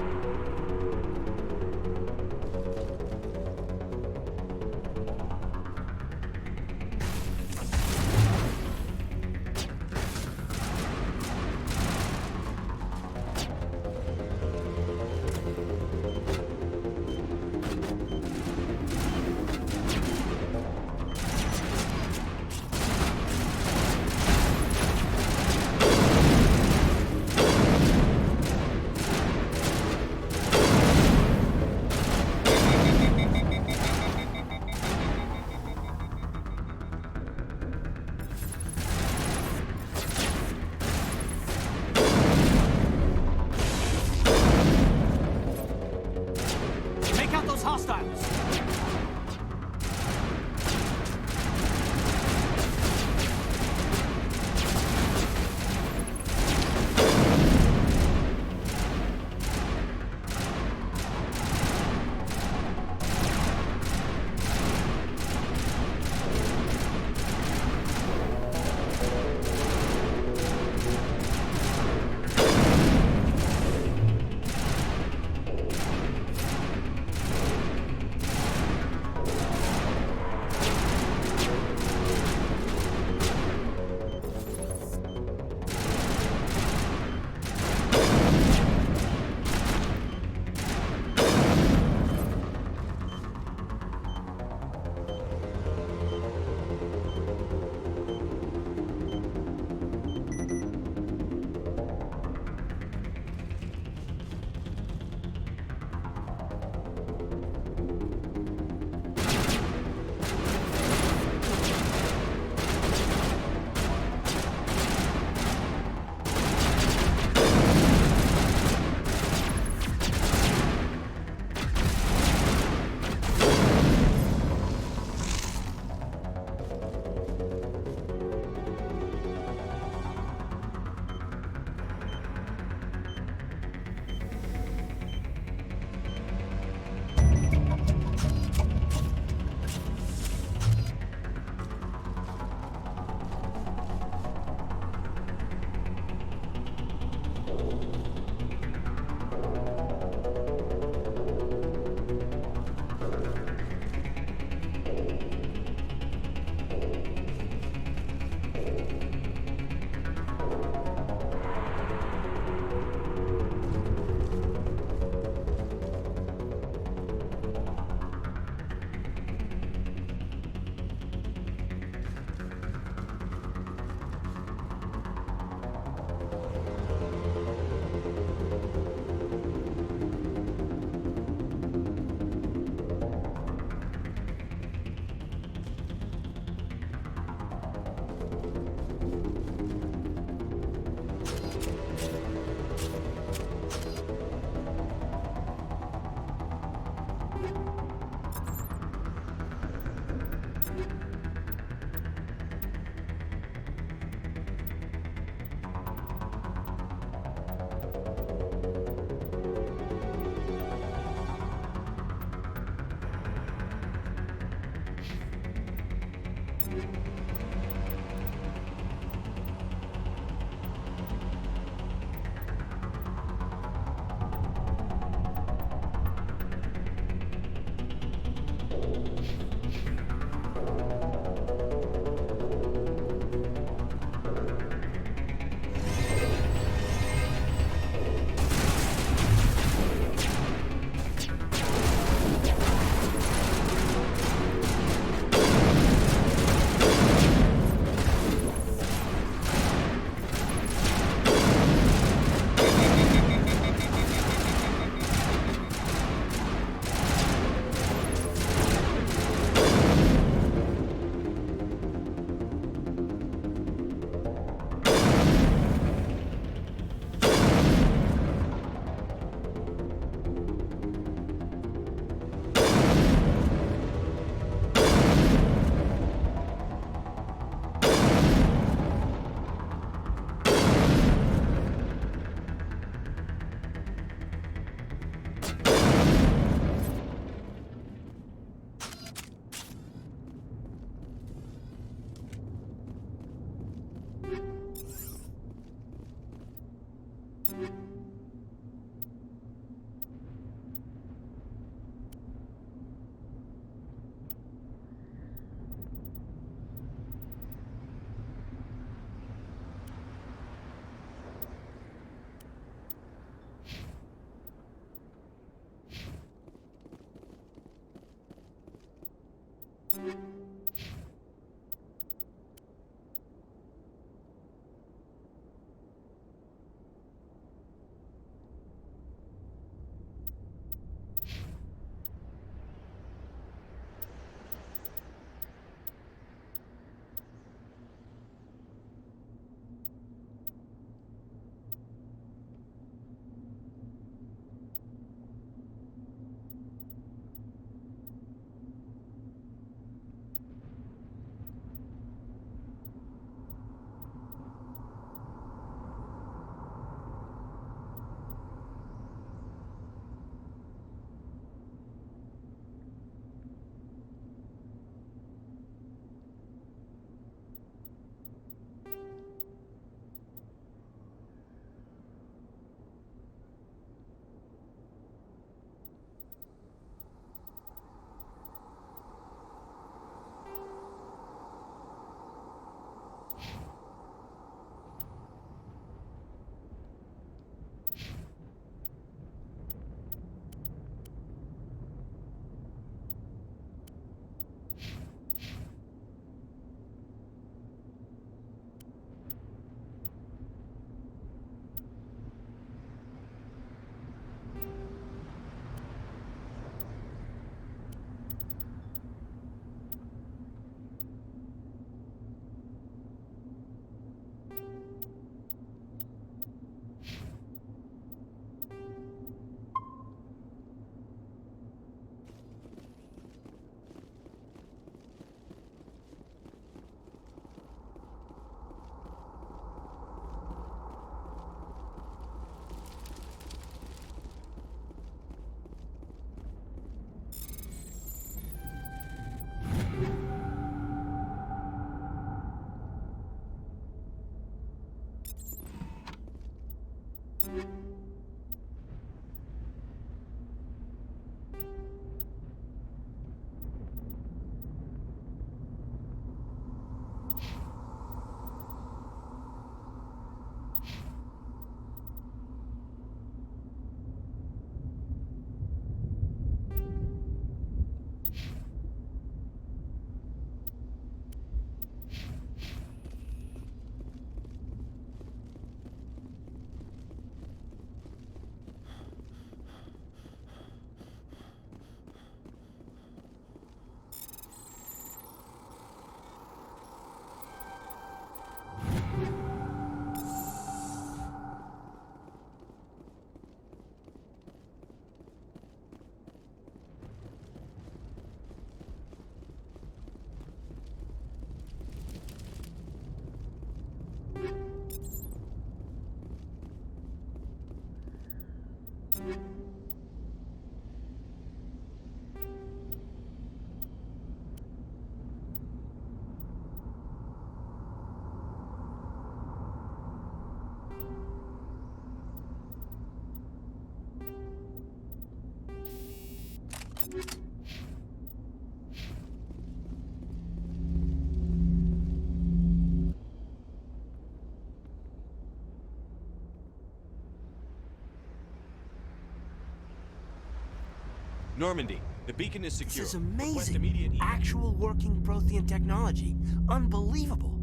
Normandy, the beacon is secure. This is Request amazing. immediate Actual working Prothean technology. Unbelievable.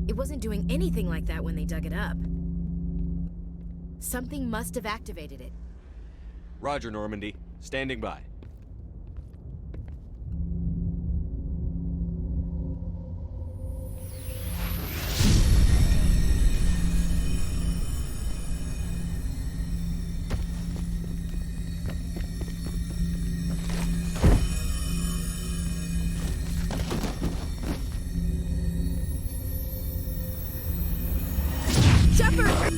It wasn't doing anything like that when they dug it up. Something must have activated it. Roger, Normandy. Standing by. Shepard!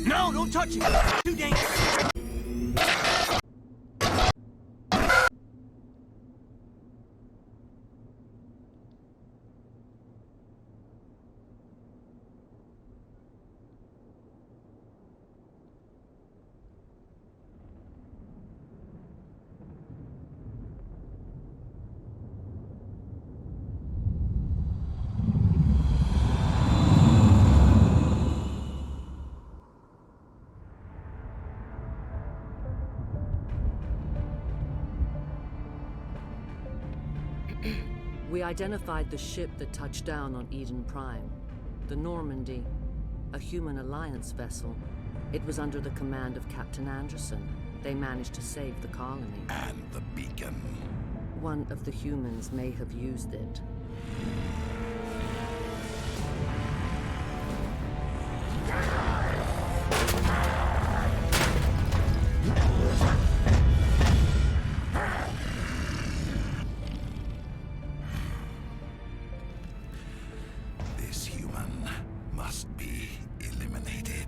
No, don't touch it! Too dangerous! We identified the ship that touched down on Eden Prime. The Normandy. A human alliance vessel. It was under the command of Captain Anderson. They managed to save the colony. And the beacon. One of the humans may have used it. This human must be eliminated.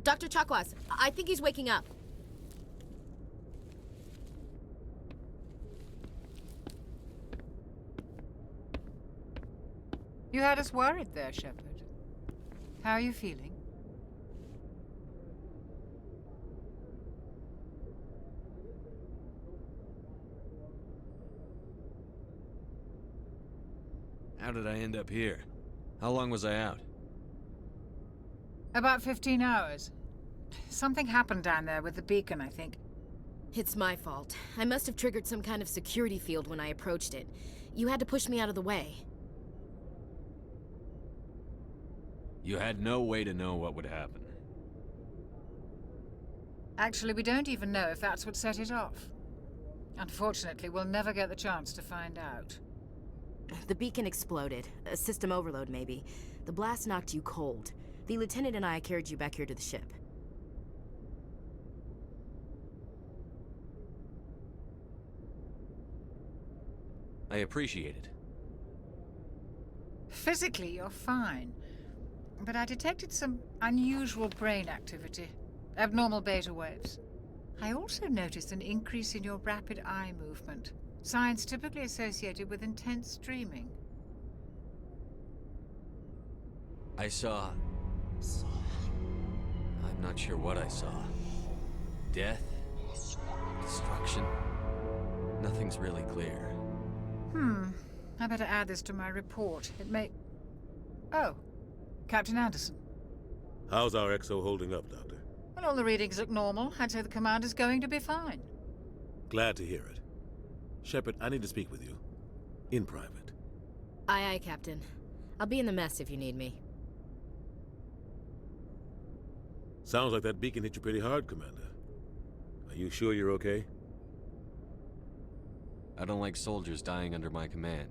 Dr. Chakwas, I think he's waking up. You had us worried there, Shepard. How are you feeling? How did I end up here? How long was I out? About 15 hours. Something happened down there with the beacon, I think. It's my fault. I must have triggered some kind of security field when I approached it. You had to push me out of the way. You had no way to know what would happen. Actually, we don't even know if that's what set it off. Unfortunately, we'll never get the chance to find out. The beacon exploded. A system overload, maybe. The blast knocked you cold. The lieutenant and I carried you back here to the ship. I appreciate it. Physically, you're fine. But I detected some unusual brain activity. Abnormal beta waves. I also noticed an increase in your rapid eye movement. Signs typically associated with intense dreaming. I saw... I'm not sure what I saw. Death? Destruction? Nothing's really clear. I better add this to my report. It may... Oh, Captain Anderson. How's our XO holding up, Doctor? Well, all the readings look normal. I'd say the commander's going to be fine. Glad to hear it. Shepard, I need to speak with you. In private. Aye, aye, Captain. I'll be in the mess if you need me. Sounds like that beacon hit you pretty hard, Commander. Are you sure you're okay? I don't like soldiers dying under my command.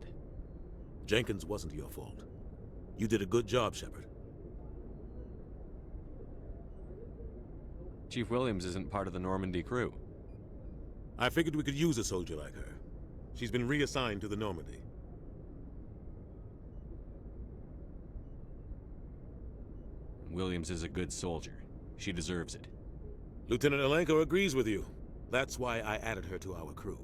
Jenkins wasn't your fault. You did a good job, Shepard. Chief Williams isn't part of the Normandy crew. I figured we could use a soldier like her. She's been reassigned to the Normandy. Williams is a good soldier. She deserves it. Lieutenant Alenko agrees with you. That's why I added her to our crew.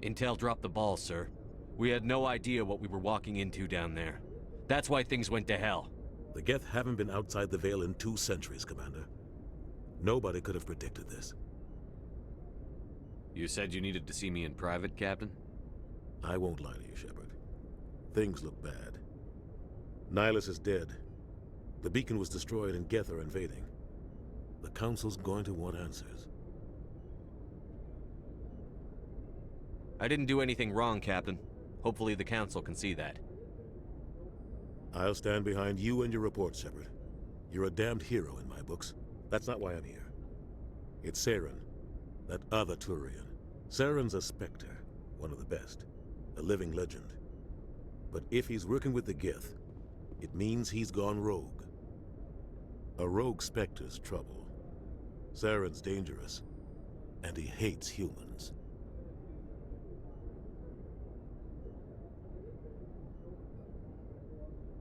Intel dropped the ball, sir. We had no idea what we were walking into down there. That's why things went to hell. The Geth haven't been outside the Veil in 2 centuries, Commander. Nobody could have predicted this. You said you needed to see me in private, Captain? I won't lie to you, Shepard. Things look bad. Nihilus is dead. The beacon was destroyed and Geth are invading. The Council's going to want answers. I didn't do anything wrong, Captain. Hopefully the Council can see that. I'll stand behind you and your report, Shepard. You're a damned hero in my books. That's not why I'm here. It's Saren, that other Turian. Saren's a Spectre, one of the best. A living legend. But if he's working with the Geth, it means he's gone rogue. A rogue Spectre's trouble. Saren's dangerous, and he hates humans.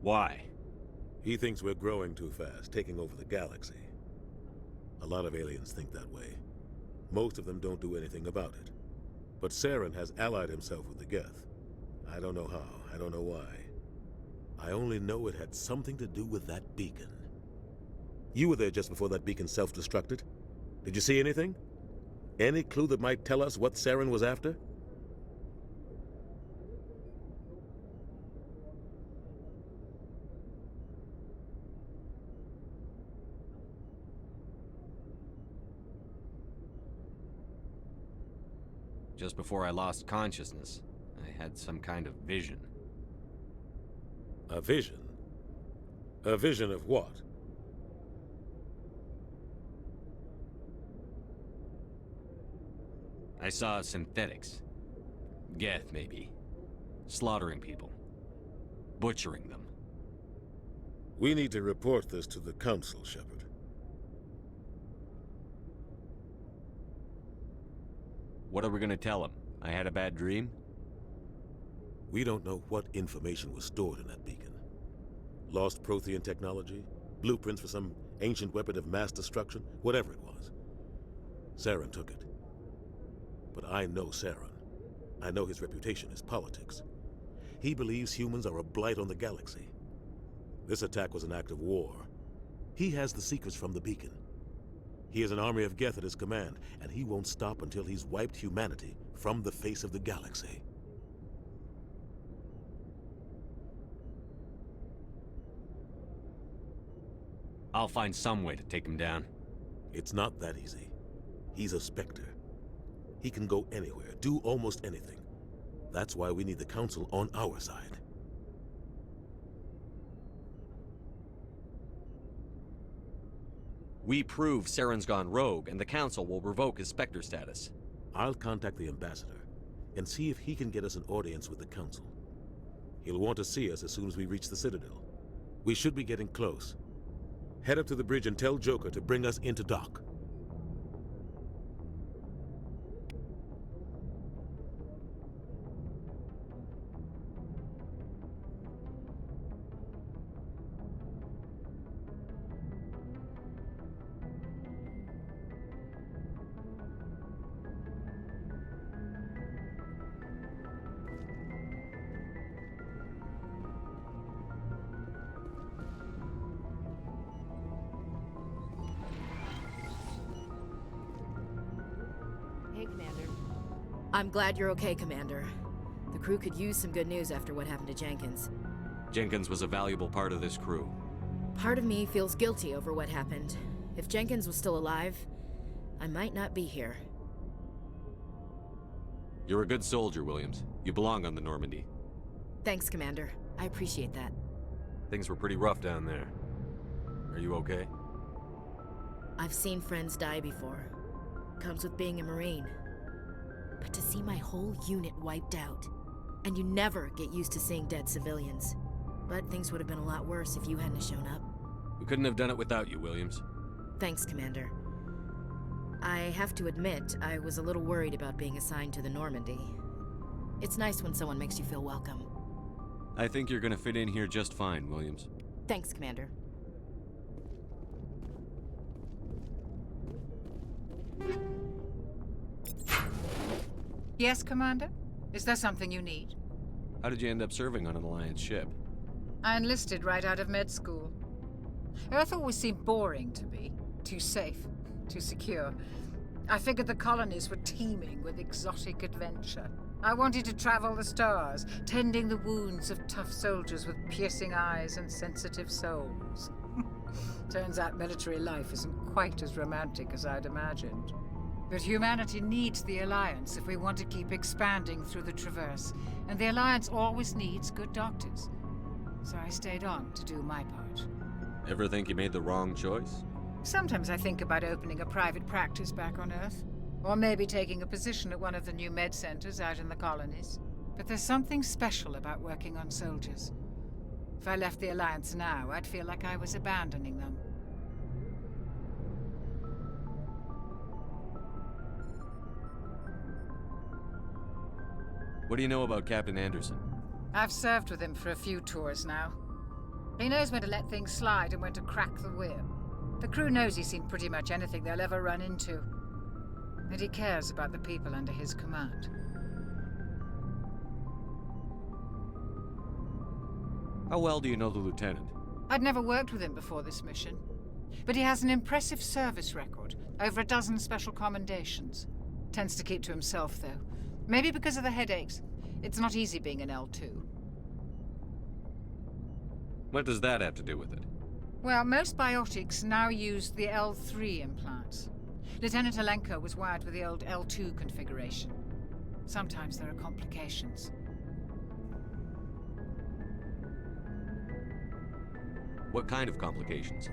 Why? He thinks we're growing too fast, taking over the galaxy. A lot of aliens think that way. Most of them don't do anything about it. But Saren has allied himself with the Geth. I don't know how, I don't know why. I only know it had something to do with that beacon. You were there just before that beacon self-destructed. Did you see anything? Any clue that might tell us what Saren was after? Just before I lost consciousness, I had some kind of vision. A vision? A vision of what? I saw synthetics. Geth, maybe. Slaughtering people. Butchering them. We need to report this to the Council, Shepard. What are we gonna tell them? I had a bad dream? We don't know what information was stored in that beacon. Lost Prothean technology? Blueprints for some ancient weapon of mass destruction? Whatever it was. Saren took it. But I know Saren. I know his reputation is politics. He believes humans are a blight on the galaxy. This attack was an act of war. He has the secrets from the beacon. He has an army of Geth at his command, and he won't stop until he's wiped humanity from the face of the galaxy. I'll find some way to take him down. It's not that easy. He's a Spectre. He can go anywhere, do almost anything. That's why we need the Council on our side. We prove Saren's gone rogue, and the Council will revoke his Spectre status. I'll contact the Ambassador and see if he can get us an audience with the Council. He'll want to see us as soon as we reach the Citadel. We should be getting close. Head up to the bridge and tell Joker to bring us into dock. Hey, Commander. I'm glad you're okay, Commander. The crew could use some good news after what happened to Jenkins. Jenkins was a valuable part of this crew. Part of me feels guilty over what happened. If Jenkins was still alive, I might not be here. You're a good soldier, Williams. You belong on the Normandy. Thanks, Commander. I appreciate that. Things were pretty rough down there. Are you okay? I've seen friends die before. Comes with being a Marine. But to see my whole unit wiped out, and you never get used to seeing dead civilians. But things would have been a lot worse if you hadn't shown up. We couldn't have done it without you, Williams. Thanks, Commander. I have to admit, I was a little worried about being assigned to the Normandy. It's nice when someone makes you feel welcome. I think you're gonna fit in here just fine, Williams. Thanks, Commander. Yes, Commander? Is there something you need? How did you end up serving on an Alliance ship? I enlisted right out of med school. Earth always seemed boring to me. Too safe, too secure. I figured the colonies were teeming with exotic adventure. I wanted to travel the stars, tending the wounds of tough soldiers with piercing eyes and sensitive souls. Turns out military life isn't quite as romantic as I'd imagined. But humanity needs the Alliance if we want to keep expanding through the Traverse, and the Alliance always needs good doctors. So I stayed on to do my part. Ever think you made the wrong choice? Sometimes I think about opening a private practice back on Earth, or maybe taking a position at one of the new med centers out in the colonies. But there's something special about working on soldiers. If I left the Alliance now, I'd feel like I was abandoning them. What do you know about Captain Anderson? I've served with him for a few tours now. He knows when to let things slide and when to crack the whip. The crew knows he's seen pretty much anything they'll ever run into. And he cares about the people under his command. How well do you know the lieutenant? I'd never worked with him before this mission. But he has an impressive service record, over a dozen special commendations. Tends to keep to himself, though. Maybe because of the headaches. It's not easy being an L2. What does that have to do with it? Well, most biotics now use the L3 implants. Lieutenant Alenko was wired with the old L2 configuration. Sometimes there are complications. What kind of complications?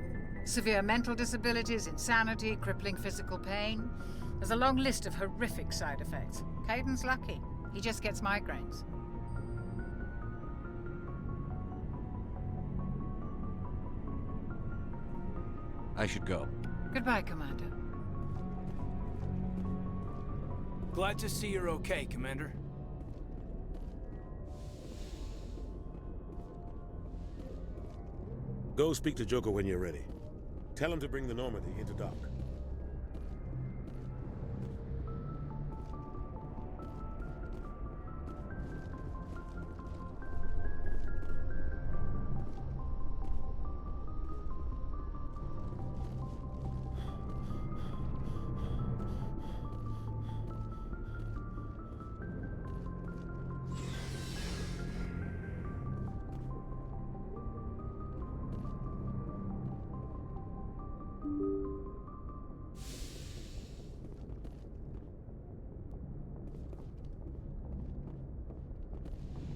Severe mental disabilities, insanity, crippling physical pain. There's a long list of horrific side effects. Caden's lucky. He just gets migraines. I should go. Goodbye, Commander. Glad to see you're okay, Commander. Go speak to Joker when you're ready. Tell him to bring the Normandy into dock.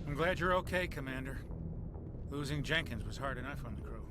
I'm glad you're okay, Commander. Losing Jenkins was hard enough on the crew.